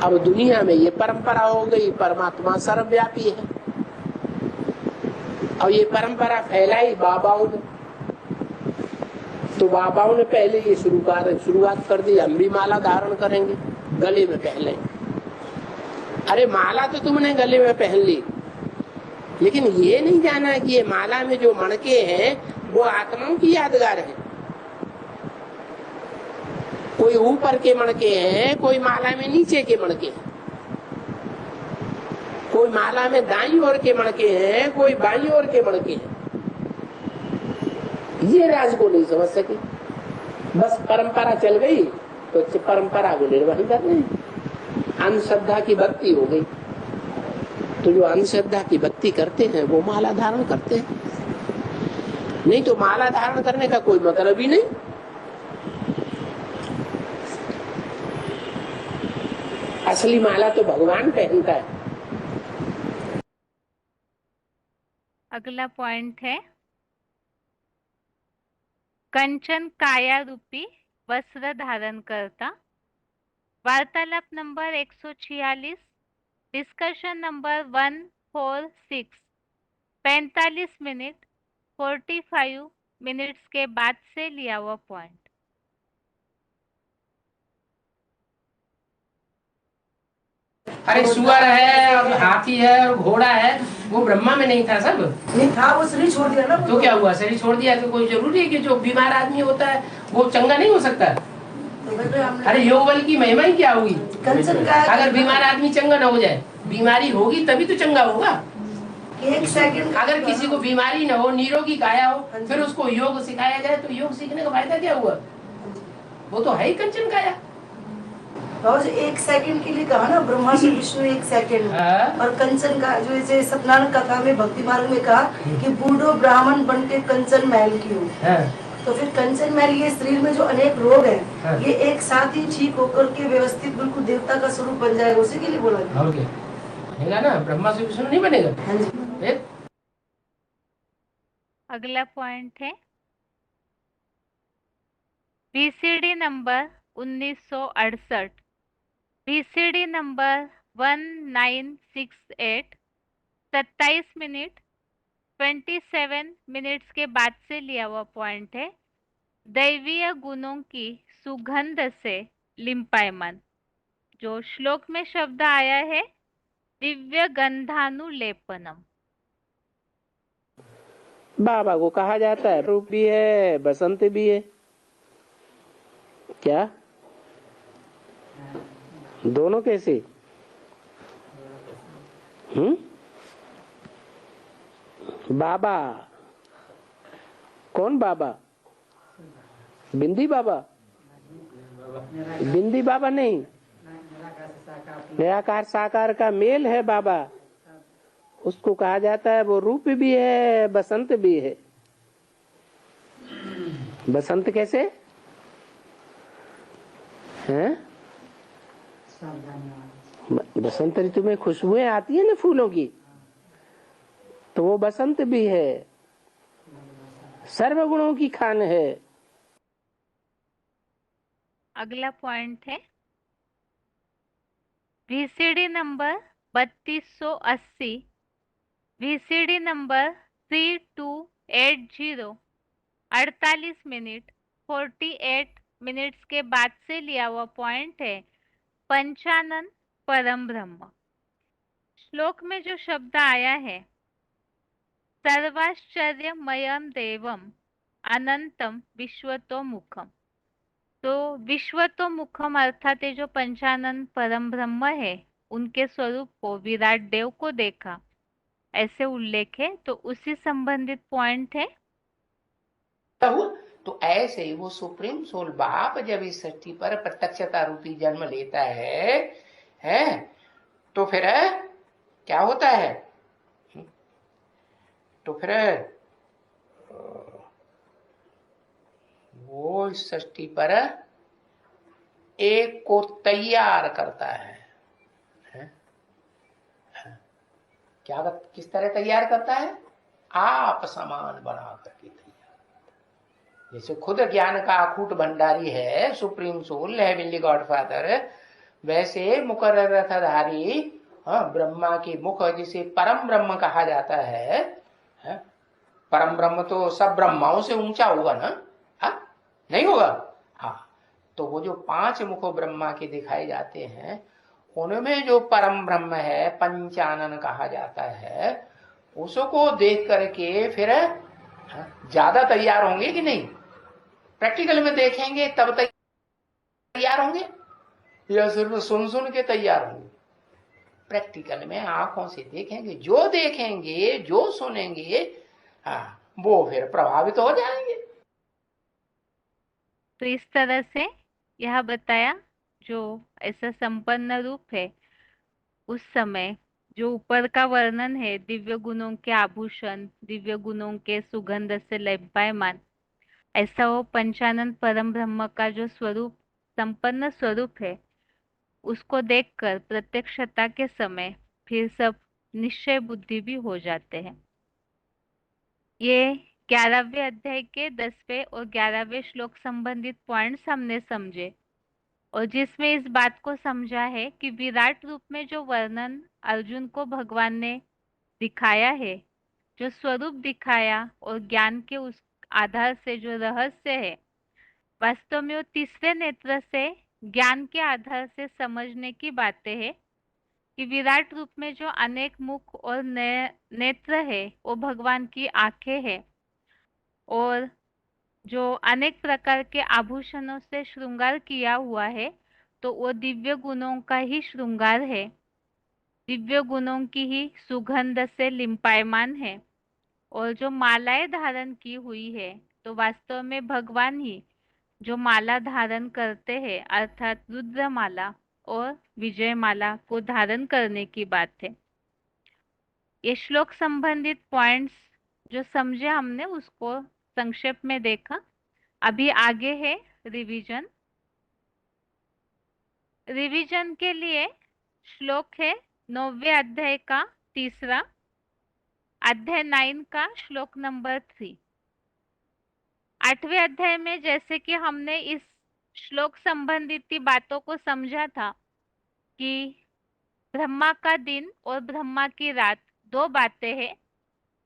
अब दुनिया में ये परंपरा हो गई, परमात्मा सर्वव्यापी है। और ये परंपरा फैलाई बाबाओं ने, तो बाबाओं ने पहले ये शुरुआत कर दी, हम भी माला धारण करेंगे, गले में पहले। अरे माला तो तुमने गले में पहन ली, लेकिन ये नहीं जाना कि ये माला में जो मणके हैं वो आत्माओं की यादगार है। कोई ऊपर के मणके हैं, कोई माला में नीचे के मणके हैं, कोई माला में दाईं ओर के मणके हैं, कोई बाईं ओर के मणके हैं। ये राज को नहीं समझ सके, बस परंपरा चल गई तो परंपरा को निर्वहन कर रहे हैं। अंधश्रद्धा की भक्ति हो गई, तो जो अंधश्रद्धा की भक्ति करते हैं वो माला धारण करते हैं, नहीं तो माला धारण करने का कोई मतलब ही नहीं। असली माला तो भगवान पहनता है। अगला पॉइंट है कंचन काया रूपी वस्त्र धारण करता। वार्तालाप number 146, discussion number 146, 45 minute 45 minutes के बाद से लिया हुआ पॉइंट। अरे सुअर है और हाथी है और घोड़ा है, वो ब्रह्मा में नहीं था सब? नहीं था, वो शरीर छोड़ दिया ना। तो क्या हुआ, शरीर छोड़ दिया तो कोई जरूरी है कि जो बीमार आदमी होता है वो चंगा नहीं हो सकता? अरे योग बल की महिमा ही क्या होगी? अगर बीमार आदमी चंगा ना हो जाए, बीमारी होगी तभी तो चंगा होगा। 1 सेकंड अगर किसी को बीमारी न हो, निरोगी काया हो, फिर उसको योग सिखाया जाए तो योग सीखने का फायदा क्या हुआ? वो तो है ही कंचन काया। 1 सेकंड के लिए कहा ना, ब्रह्मा से विष्णु 1 सेकंड। और कंचन का जो जैसे सत्यनारायण कथा में भक्ति मार्ग में कहा कि बूढ़ो ब्राह्मण बन के कंचन महल की हो। तो फिर कंचन महल, ये शरीर में जो अनेक रोग हैं, ये एक साथ ही ठीक होकर के व्यवस्थित बिल्कुल देवता का स्वरूप बन जाएगा, उसी के लिए बोला गया ना। ब्रह्मा से विष्णु नहीं बनेगा। हाँ जी। अगला पॉइंट है VCD number 1968, VCD number 1968, 27 minute 27 minutes के बाद से लिया हुआ पॉइंट है दैवीय गुणों की सुगंध से लिम्पायमान। जो श्लोक में शब्द आया है दिव्य गंधानुलेपनम। बाबा को कहा जाता है रूप भी है, बसंत भी है। क्या दोनों कैसे? बाबा कौन? बाबा बिंदी बाबा? बिंदी बाबा नहीं, निराकार साकार का मेल है बाबा, उसको कहा जाता है। वो रूप भी है, बसंत भी है। बसंत कैसे हैं? बसंत ऋतु में खुशबुएं आती है ना फूलों की, तो वो बसंत भी है, सर्वगुणों की खान है। अगला पॉइंट है VCD number 3280, VCD number 3280, 48 minute 48 minutes के बाद से लिया हुआ पॉइंट है पंचानन परम ब्रह्म। श्लोक में जो शब्द आया है सर्वाश्चर्यमयम देवम अनंतम विश्वतोमुखम, तो विश्वतोमुखम अर्थात ये जो पंचानन परम ब्रह्म है उनके स्वरूप को, विराट देव को देखा, ऐसे उल्लेख है। तो उसी संबंधित पॉइंट है। तो ऐसे ही वो सुप्रीम सोल बाप जब इस सृष्टि पर प्रत्यक्षता रूपी जन्म लेता है तो फिर क्या होता है? तो फिर वो इस सृष्टि पर एक को तैयार करता है। क्या किस तरह तैयार करता है? आप समान बना करके तैयार। जैसे खुद ज्ञान का अखूट भंडारी है सुप्रीम सोल हेवनली गॉडफादर, वैसे मुकर्रर रथधारी ब्रह्मा की मुख जिसे परम ब्रह्म कहा जाता है, परम ब्रह्म तो सब ब्रह्माओं से ऊंचा होगा ना, नहीं होगा? हाँ, तो वो जो 5 मुख ब्रह्मा के दिखाए जाते हैं, उनमें जो परम ब्रह्म है पंचानन कहा जाता है, उसको देख करके फिर ज्यादा तैयार होंगे कि नहीं? प्रैक्टिकल में देखेंगे तब तैयार होंगे या सिर्फ सुन सुन के तैयार होंगे? प्रैक्टिकल में आंखों से देखेंगे, जो देखेंगे जो सुनेंगे, वो फिर प्रभावित हो जाएंगे। तो इस तरह से यह बताया, जो ऐसा संपन्न रूप है उस समय, जो ऊपर का वर्णन है दिव्य गुणों के आभूषण, दिव्य गुणों के सुगंध से लंपायमान, ऐसा वो पंचानन परम ब्रह्म का जो स्वरूप, संपन्न स्वरूप है, उसको देखकर प्रत्यक्षता के समय फिर सब निश्चय बुद्धि भी हो जाते हैं। ये 11वें अध्याय के 10वें और 11वें श्लोक संबंधित पॉइंट्स हमने समझे, और जिसमें इस बात को समझा है कि विराट रूप में जो वर्णन अर्जुन को भगवान ने दिखाया है, जो स्वरूप दिखाया और ज्ञान के उस आधार से जो रहस्य है, वास्तव में वो तीसरे नेत्र से ज्ञान के आधार से समझने की बातें है कि विराट रूप में जो अनेक मुख और नेत्र है वो भगवान की आंखें है, और जो अनेक प्रकार के आभूषणों से श्रृंगार किया हुआ है, तो वो दिव्य गुणों का ही श्रृंगार है, दिव्य गुणों की ही सुगंध से लिंपायमान है। और जो मालाएं धारण की हुई है, तो वास्तव में भगवान ही जो माला धारण करते हैं, अर्थात रुद्र माला और विजय माला को धारण करने की बात है। ये श्लोक संबंधित पॉइंट्स जो समझे हमने, उसको संक्षेप में देखा। अभी आगे है रिवीजन। रिवीजन के लिए श्लोक है 9वें अध्याय का 3, अध्याय 9 का श्लोक नंबर 3। 8वें अध्याय में जैसे कि हमने इस श्लोक संबंधित बातों को समझा था कि ब्रह्मा का दिन और ब्रह्मा की रात दो बातें हैं।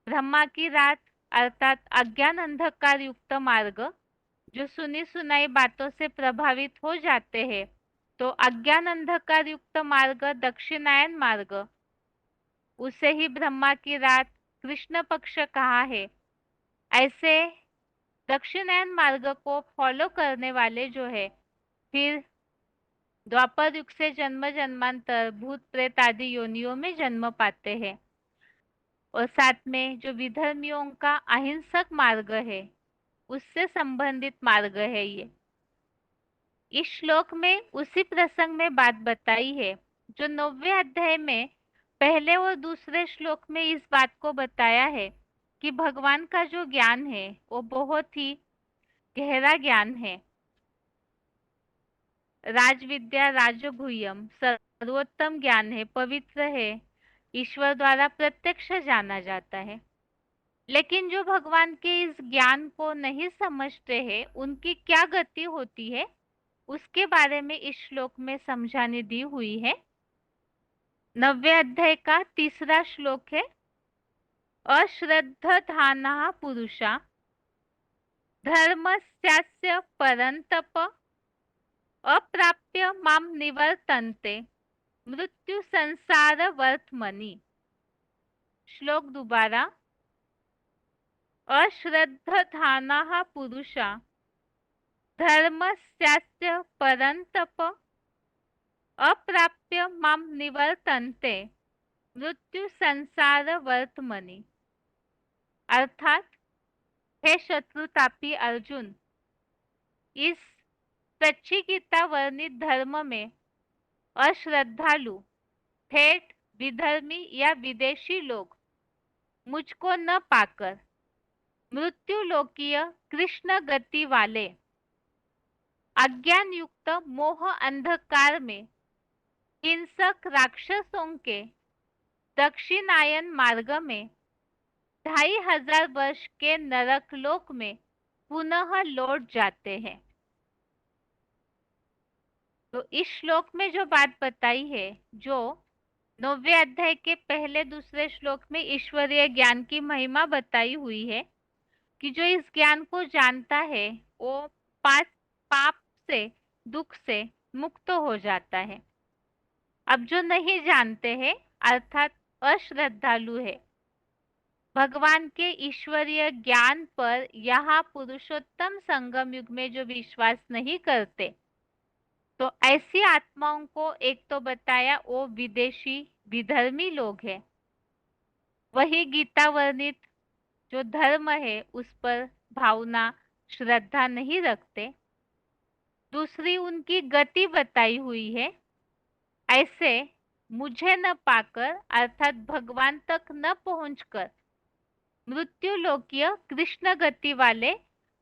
ब्रह्मा की रात अर्थात अज्ञान अंधकार युक्त मार्ग, जो सुनी सुनाई बातों से प्रभावित हो जाते हैं, तो अज्ञान अंधकार युक्त मार्ग दक्षिणायन मार्ग, उसे ही ब्रह्मा की रात कृष्ण पक्ष कहा है। ऐसे दक्षिणायन मार्ग को फॉलो करने वाले जो है, फिर द्वापर युग से जन्म जन्मांतर भूत प्रेत आदि योनियों में जन्म पाते हैं। और साथ में जो विधर्मियों का अहिंसक मार्ग है, उससे संबंधित मार्ग है ये। इस श्लोक में उसी प्रसंग में बात बताई है जो 9वें अध्याय में पहले और दूसरे श्लोक में इस बात को बताया है कि भगवान का जो ज्ञान है वो बहुत ही गहरा ज्ञान है। राजविद्या राजगुह्यम सर्वोत्तम ज्ञान है, पवित्र है, ईश्वर द्वारा प्रत्यक्ष जाना जाता है। लेकिन जो भगवान के इस ज्ञान को नहीं समझते हैं, उनकी क्या गति होती है, उसके बारे में इस श्लोक में समझाने दी हुई है। 9वें अध्याय का 3 श्लोक है, अश्रद्धधानः पुरुषा धर्मस्यास्य परन्तप अप्राप्य माम निवर्तन्ते मृत्यु संसार वर्तमनि। श्लोक दोबारा, अश्रद्धधानः पुरुषा धर्मस्यास्य परन्तप अप्राप्य माम निवर्तन्ते मृत्यु संसार वर्तमनि। अर्थात हे शत्रुतापी अर्जुन, इस सच्ची गीता वर्णित धर्म में अश्रद्धालु, ठेठ, विधर्मी या विदेशी लोग मुझको न पाकर मृत्यु लोकीय कृष्ण गति वाले अज्ञान युक्त मोह अंधकार में हिंसक राक्षसों के दक्षिणायन मार्ग में 2500 वर्ष के नरक लोक में पुनः लौट जाते हैं। तो इस श्लोक में जो बात बताई है, जो 9वें अध्याय के पहले दूसरे श्लोक में ईश्वरीय ज्ञान की महिमा बताई हुई है कि जो इस ज्ञान को जानता है वो पाप पाप से, दुख से मुक्त हो जाता है। अब जो नहीं जानते हैं अर्थात अश्रद्धालु है, भगवान के ईश्वरीय ज्ञान पर यहाँ पुरुषोत्तम संगम युग में जो विश्वास नहीं करते, तो ऐसी आत्माओं को एक तो बताया वो विदेशी विधर्मी लोग हैं, वही गीता वर्णित जो धर्म है उस पर भावना श्रद्धा नहीं रखते। दूसरी उनकी गति बताई हुई है, ऐसे मुझे न पाकर अर्थात भगवान तक न पहुंचकर मृत्यु लोकीय कृष्ण गति वाले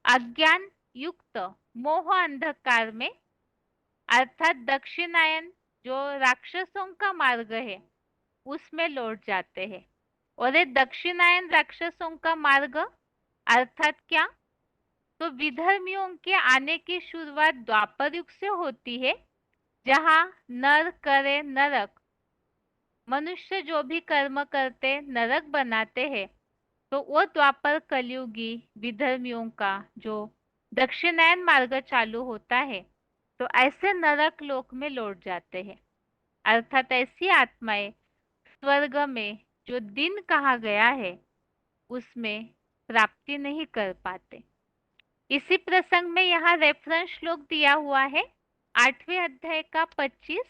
अज्ञान युक्त मोह अंधकार में अर्थात दक्षिणायन जो राक्षसों का मार्ग है उसमें लौट जाते हैं। और ये दक्षिणायन राक्षसों का मार्ग अर्थात क्या, तो विधर्मियों के आने की शुरुआत द्वापर युग से होती है, जहाँ नर करे नरक, मनुष्य जो भी कर्म करते नरक बनाते हैं, तो वो द्वापर कलयुगी विधर्मियों का जो दक्षिणायन मार्ग चालू होता है, तो ऐसे नरक लोक में लौट जाते हैं। अर्थात ऐसी आत्माएं स्वर्ग में जो दिन कहा गया है उसमें प्राप्ति नहीं कर पाते। इसी प्रसंग में यहाँ रेफरेंस श्लोक दिया हुआ है 8वें अध्याय का 25,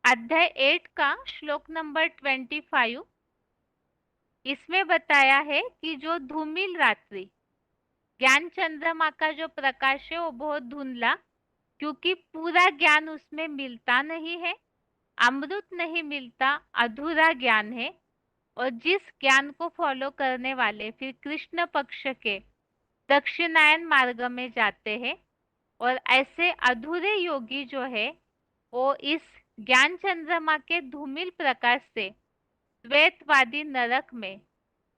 अध्याय 8 का श्लोक नंबर 25। इसमें बताया है कि जो धूमिल रात्रि, ज्ञान चंद्रमा का जो प्रकाश है वो बहुत धुंधला, क्योंकि पूरा ज्ञान उसमें मिलता नहीं है, अमृत नहीं मिलता, अधूरा ज्ञान है। और जिस ज्ञान को फॉलो करने वाले फिर कृष्ण पक्ष के दक्षिणायन मार्ग में जाते हैं, और ऐसे अधूरे योगी जो है वो इस ज्ञान चंद्रमा के धूमिल प्रकाश से द्वैतवादी नरक में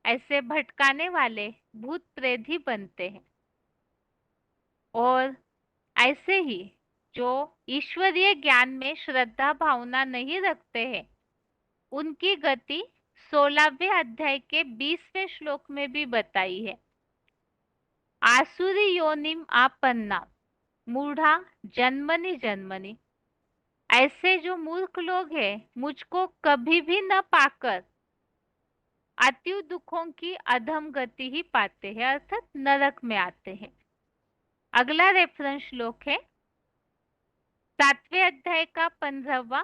ऐसे भटकाने वाले भूत प्रेत ही बनते हैं। और ऐसे ही जो ईश्वरीय ज्ञान में श्रद्धा भावना नहीं रखते हैं, उनकी गति 16वें अध्याय के 20वें श्लोक में भी बताई है। आसुरी योनिम आपन्ना मूढ़ा जन्मनि जन्मनि, ऐसे जो मूर्ख लोग हैं मुझको कभी भी न पाकर अति दुखों की अधम गति ही पाते हैं, अर्थात नरक में आते हैं। अगला रेफरेंस श्लोक है 7वें अध्याय का 15वां,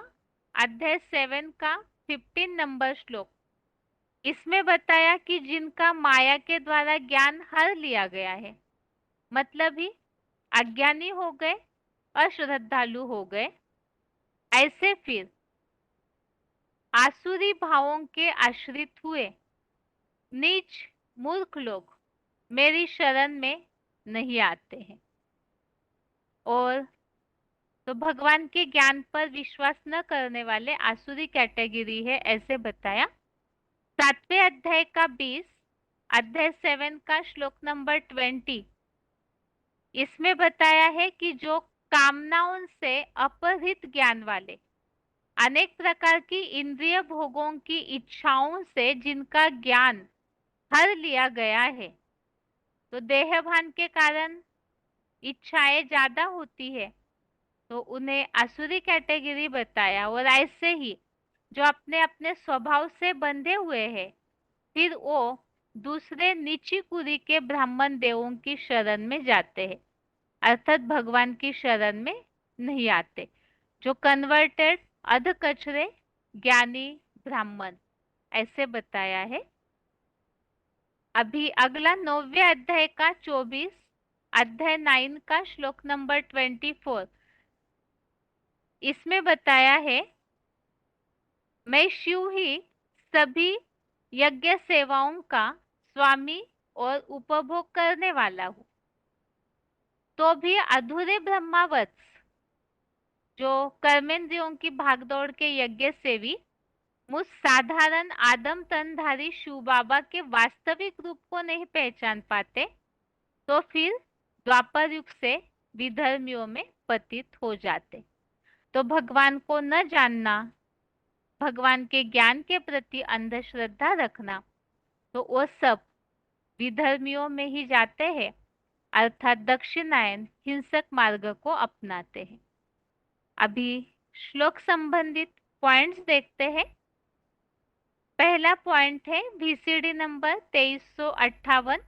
अध्याय 7 का 15 नंबर श्लोक। इसमें बताया कि जिनका माया के द्वारा ज्ञान हर लिया गया है, मतलब ही अज्ञानी हो गए, अश्रद्धालु हो गए, ऐसे फिर आसुरी भावों के आश्रित हुए नीच मूर्ख लोग मेरी शरण में नहीं आते हैं। और तो भगवान के ज्ञान पर विश्वास न करने वाले आसुरी कैटेगरी है, ऐसे बताया। 7वें अध्याय का 20, अध्याय 7 का श्लोक नंबर 20। इसमें बताया है कि जो कामनाओं से अपहृत ज्ञान वाले, अनेक प्रकार की इंद्रिय भोगों की इच्छाओं से जिनका ज्ञान हर लिया गया है, तो देहभान के कारण इच्छाएं ज्यादा होती है, तो उन्हें आसुरी कैटेगरी बताया। और ऐसे ही जो अपने अपने स्वभाव से बंधे हुए हैं, फिर वो दूसरे नीची कुरी के ब्राह्मण देवों की शरण में जाते हैं, अर्थात भगवान की शरण में नहीं आते। जो कन्वर्टेड अध कचरे ज्ञानी ब्राह्मण, ऐसे बताया है। अभी अगला 9वें अध्याय का 24, अध्याय 9 का श्लोक नंबर 24। इसमें बताया है मैं शिव ही सभी यज्ञ सेवाओं का स्वामी और उपभोग करने वाला हूँ, तो भी अधूरे ब्रह्मावत्स जो कर्मेंद्रियों की भागदौड़ के यज्ञ सेवी मुझ साधारण आदम तनधारी शिव बाबा के वास्तविक रूप को नहीं पहचान पाते, तो तो फिर द्वापर युग से विधर्मियों में पतित हो जाते। तो भगवान को न जानना, भगवान के ज्ञान के प्रति अंधश्रद्धा रखना, तो वो सब विधर्मियों में ही जाते हैं, अर्थात दक्षिणायन हिंसक मार्ग को अपनाते हैं। अभी श्लोक संबंधित पॉइंट्स देखते हैं। पहला पॉइंट है VCD number 2358,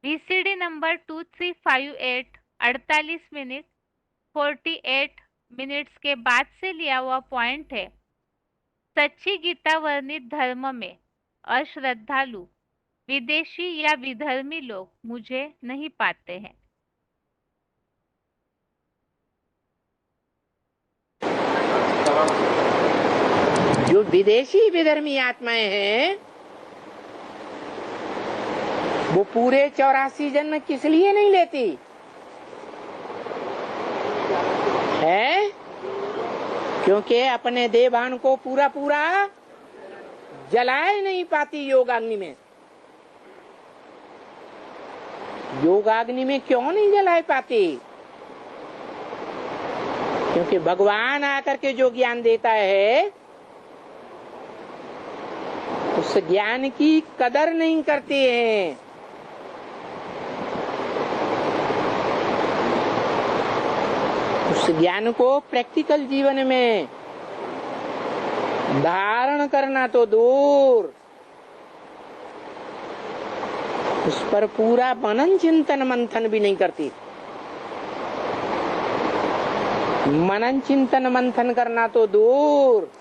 VCD number 2358 48 minute 48 minutes के बाद से लिया हुआ पॉइंट है। सच्ची गीता वर्णित धर्म में अश्रद्धालु विदेशी या विधर्मी लोग मुझे नहीं पाते हैं। जो विदेशी विधर्मी आत्माएं हैं वो पूरे 84 जन्म किस लिए नहीं लेती है? क्योंकि अपने देवान को पूरा पूरा जलाए नहीं पाती योगाग्नि में। योगाग्नि में क्यों नहीं जलाए पाती? क्योंकि भगवान आकर के जो ज्ञान देता है उस ज्ञान की कदर नहीं करते हैं। उस ज्ञान को प्रैक्टिकल जीवन में धारण करना तो दूर, उस पर पूरा मनन चिंतन मंथन भी नहीं करती। मनन चिंतन मंथन करना तो दूर,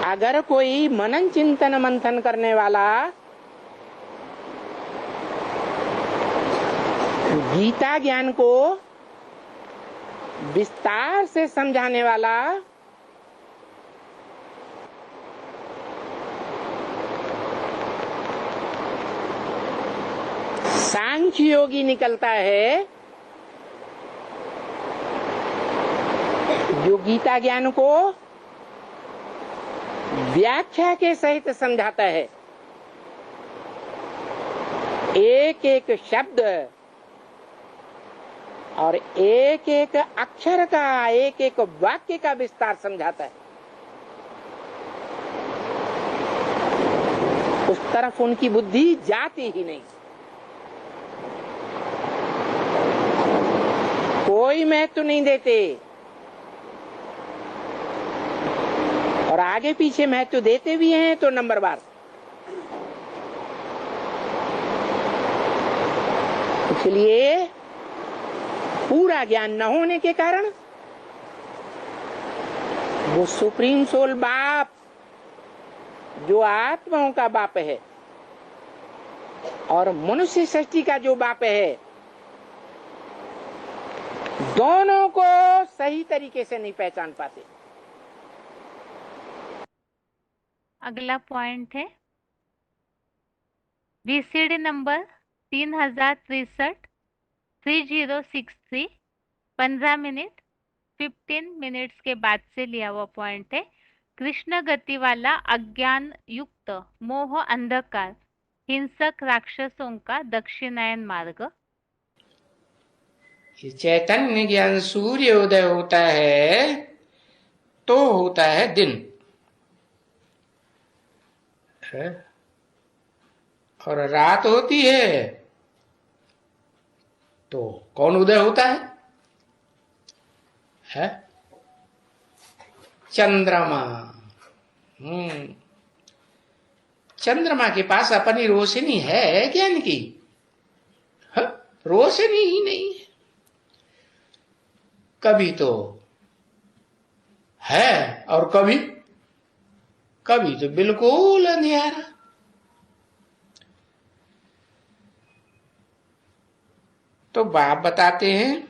अगर कोई मनन चिंतन मंथन करने वाला गीता ज्ञान को विस्तार से समझाने वाला सांख्य योगी निकलता है, जो गीता ज्ञान को व्याख्या के सहित समझाता है, एक एक शब्द और एक एक अक्षर का, एक एक वाक्य का विस्तार समझाता है, उस तरफ उनकी बुद्धि जाती ही नहीं। कोई महत्व नहीं देते, और आगे पीछे महत्व देते भी हैं तो नंबरवार। इसलिए पूरा ज्ञान न होने के कारण वो सुप्रीम सोल बाप, जो आत्माओं का बाप है और मनुष्य सृष्टि का जो बाप है, दोनों को सही तरीके से नहीं पहचान पाते। अगला पॉइंट है VCD नंबर 3063 3063 15 मिनट 15 मिनट्स के बाद से लिया हुआ पॉइंट है। कृष्ण गति वाला अज्ञान युक्त मोह अंधकार हिंसक राक्षसों का दक्षिणायन मार्ग। चैतन्य ज्ञान सूर्य उदय होता है तो होता है दिन है? और रात होती है तो कौन उदय होता है? चंद्रमा। चंद्रमा के पास अपनी रोशनी है ज्ञान की? रोशनी ही नहीं है। कभी तो है और कभी तो बिल्कुल अंधेरा। तो बाप बताते हैं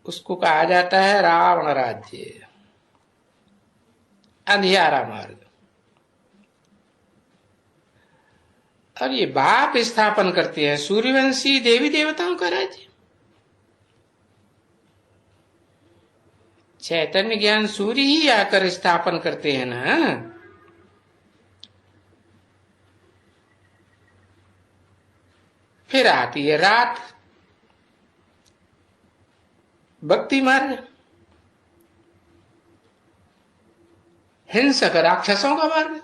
उसको कहा जाता है रावण राज्य, अंधियारा मार्ग। और ये बाप स्थापन करते हैं सूर्यवंशी देवी देवताओं का राज्य। चैतन्य ज्ञान सूर्य ही आकर स्थापन करते हैं ना। फिर आती है रात, भक्ति मार्ग, हिंसक राक्षसों का मार्ग।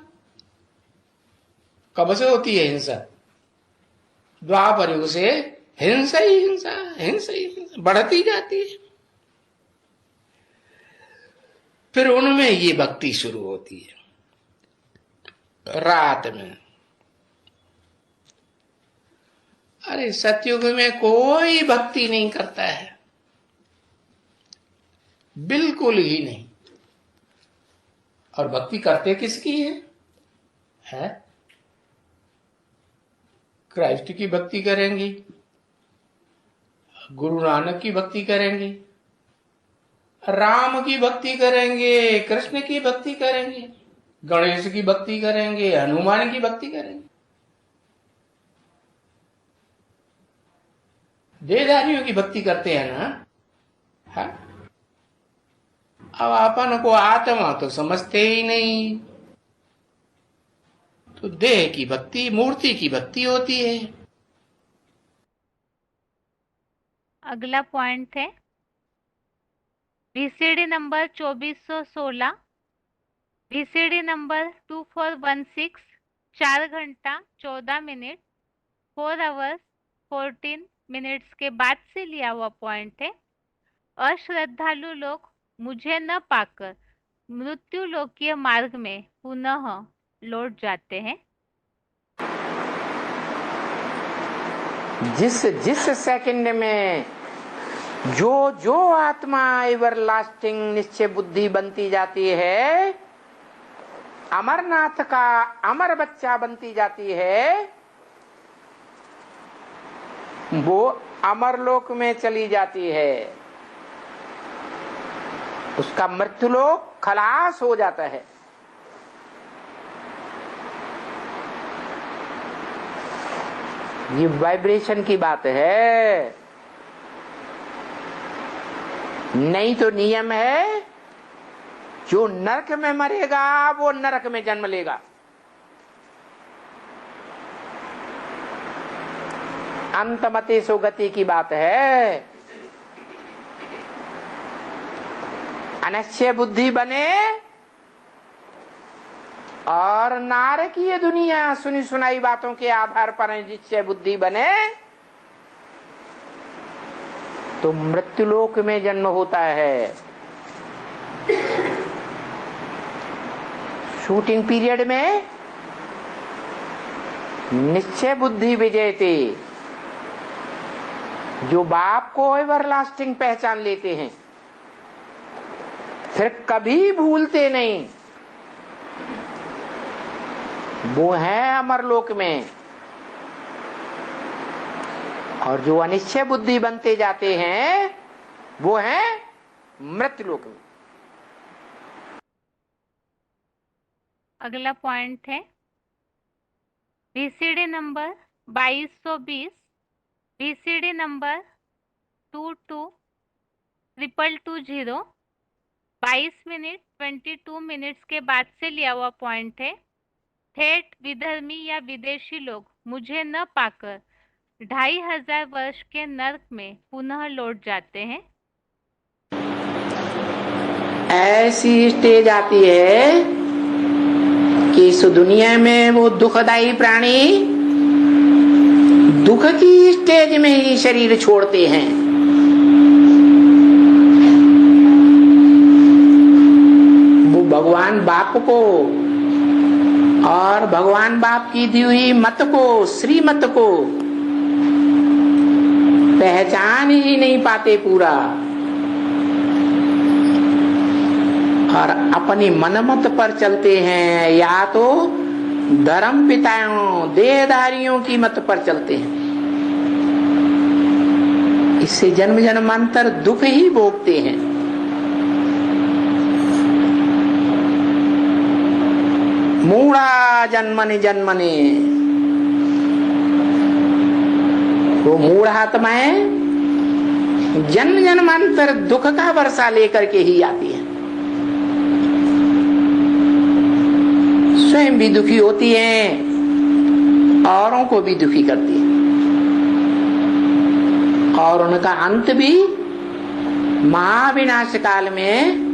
कब से होती है हिंसा? द्वापर युग से हिंसा ही हिंसा, हिंसा ही हिंसा बढ़ती जाती है। फिर उनमें ये भक्ति शुरू होती है रात में। अरे सतयुग में कोई भक्ति नहीं करता है, बिल्कुल ही नहीं। और भक्ति करते किसकी है? क्राइस्ट की भक्ति करेंगे, गुरु नानक की भक्ति करेंगे, राम की भक्ति करेंगे, कृष्ण की भक्ति करेंगे, गणेश की भक्ति करेंगे, हनुमान की भक्ति करेंगे। देहधारियों की भक्ति करते हैं ना। है? अब अपन को आत्मा तो समझते ही नहीं, तो देह की भक्ति, मूर्ति की भक्ति होती है। अगला पॉइंट है VCD नंबर 2416, VCD नंबर 2416, 4 घंटा 14 मिनट 4 आवर्स 14 मिनट्स के बाद से लिया हुआ पॉइंट है। अश्रद्धालु लोग मुझे न पाकर मृत्यु लोकीय मार्ग में पुनः लौट जाते हैं। जिस सेकंड में जो आत्मा एवरलास्टिंग निश्चय बुद्धि बनती जाती है, अमरनाथ का अमर बच्चा बनती जाती है, वो अमरलोक में चली जाती है। उसका मृत्युलोक खलास हो जाता है। ये वाइब्रेशन की बात है, नहीं तो नियम है जो नरक में मरेगा वो नरक में जन्म लेगा। अंतमते सुगति की बात है। अनिश्चय बुद्धि बने और नारकीय दुनिया सुनी सुनाई बातों के आधार पर निश्चय बुद्धि बने तो मृत्युलोक में जन्म होता है। शूटिंग पीरियड में निश्चय बुद्धि विजयते, जो बाप को एवरलास्टिंग पहचान लेते हैं, फिर कभी भूलते नहीं, वो है अमरलोक में। और जो अनिश्चय बुद्धि बनते जाते हैं वो है मृत्युलोक में। अगला पॉइंट है VCD number 2220, VCD number 222220, 22 minute 22 minutes के बाद से लिया हुआ पॉइंट है। ठेठ विधर्मी या विदेशी लोग मुझे न पाकर 2500 वर्ष के नरक में पुनः लौट जाते हैं। ऐसी स्टेज आती है कि इस दुनिया में वो दुखदाई प्राणी दुख की स्टेज में ही शरीर छोड़ते हैं। वो भगवान बाप को और भगवान बाप की दी हुई मत को, श्रीमत को पहचान ही नहीं पाते पूरा, और अपनी मनमत पर चलते हैं, या तो धर्म पिताओं देहधारियों की मत पर चलते हैं। इससे जन्म जन्मांतर दुख ही भोगते हैं। मूढ़ा जन्मने जन्मने, वो मूढ़ आत्माएं जन्म जन्मांतर दुख का वर्षा लेकर के ही आती है। स्वयं भी दुखी होती हैं, औरों को भी दुखी करती है। और उनका अंत भी महाविनाश काल में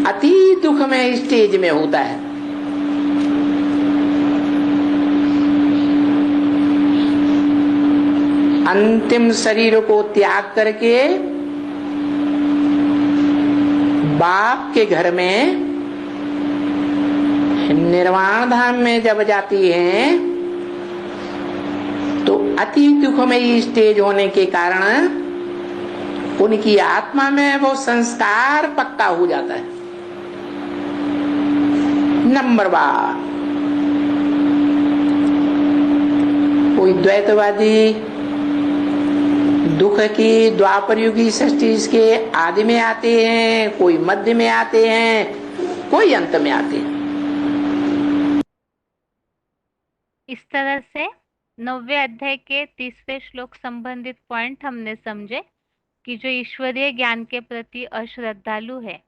अति दुखमय स्टेज में होता है। अंतिम शरीर को त्याग करके बाप के घर में निर्वाण धाम में जब जाती हैं तो अति दुखमयी स्टेज होने के कारण उनकी आत्मा में वो संस्कार पक्का हो जाता है। नंबर बार कोई द्वैतवादी दुख की द्वापर युगी सृष्टि के आदि में आते हैं, कोई मध्य में आते हैं, कोई अंत में आते हैं। इस तरह से 9वें अध्याय के 30वें श्लोक संबंधित पॉइंट हमने समझे कि जो ईश्वरीय ज्ञान के प्रति अश्रद्धालु है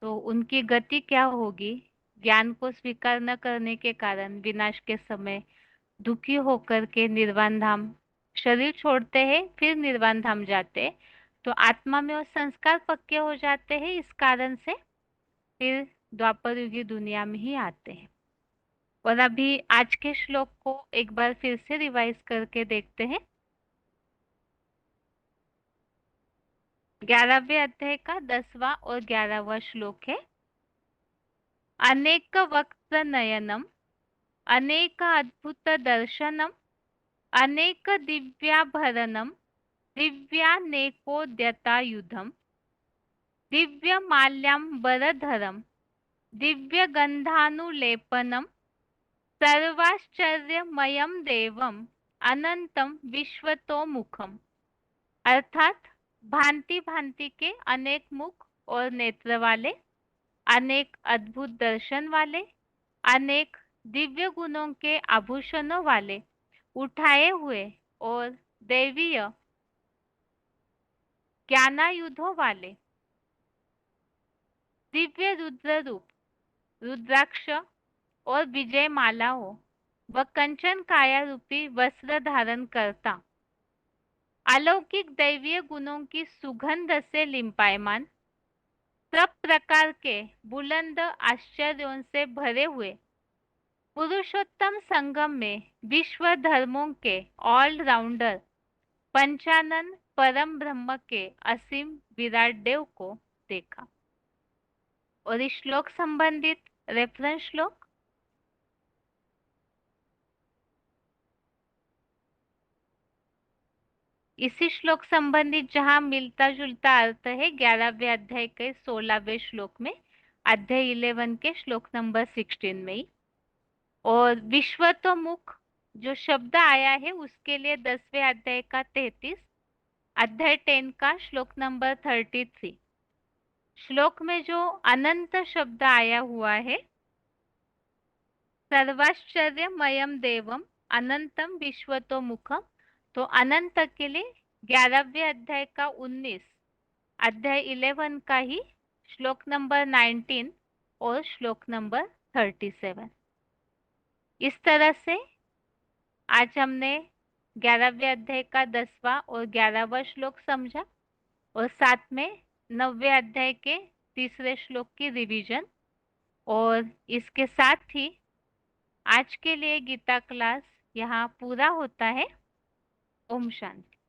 तो उनकी गति क्या होगी। ज्ञान को स्वीकार न करने के कारण विनाश के समय दुखी होकर के निर्वाण धाम शरीर छोड़ते हैं, फिर निर्वाण धाम जाते हैं, तो आत्मा में वो संस्कार पक्के हो जाते हैं। इस कारण से फिर द्वापर युगी दुनिया में ही आते हैं। और अभी आज के श्लोक को एक बार फिर से रिवाइज करके देखते हैं। 11वें अध्याय का 10वां और 11वां श्लोक है। अनेक वक्त्र नयनम अनेक अद्भुत दर्शनम अनेक दिव्याभरणम दिव्यानेकोद्यतायुधम दिव्य माल्याम्बरधरम दिव्य गंधानुलेपनम सर्वाश्चर्यमयम देवम अनंतम विश्वतोमुखम। अर्थात भांति भांति के अनेक मुख और नेत्र वाले, अनेक अद्भुत दर्शन वाले, अनेक दिव्य गुणों के आभूषणों वाले, उठाए हुए और दैवीय ज्ञानायुधों वाले, दिव्य रुद्र रूप, रुद्राक्ष और विजय मालाओं व कंचन काया रूपी वस्त्र धारण करता, अलौकिक दैवीय गुणों की सुगंध से लिंपायमान, सब प्रकार के बुलंद आश्चर्यों से भरे हुए, पुरुषोत्तम संगम में विश्व धर्मों के ऑलराउंडर पंचानन परम ब्रह्म के असीम विराट देव को देखा। और इस श्लोक संबंधित रेफरेंस श्लोक इसी श्लोक संबंधित जहां मिलता जुलता अर्थ है 11वें अध्याय के 16वें श्लोक में, अध्याय 11 के श्लोक नंबर 16 में ही। और विश्वतोमुख जो शब्द आया है उसके लिए 10वें अध्याय का 33, अध्याय 10 का श्लोक नंबर 33 श्लोक में जो अनंत शब्द आया हुआ है, सर्वाश्चर्यमयम देवम अनंतम विश्वतोमुखम, तो अनंत के लिए 11वें अध्याय का 19, अध्याय 11 का ही श्लोक नंबर 19 और श्लोक नंबर 37। इस तरह से आज हमने 11वें अध्याय का 10वां और 11वां श्लोक समझा और साथ में 9वें अध्याय के 3रे श्लोक की रिवीजन। और इसके साथ ही आज के लिए गीता क्लास यहाँ पूरा होता है। ओम शांति।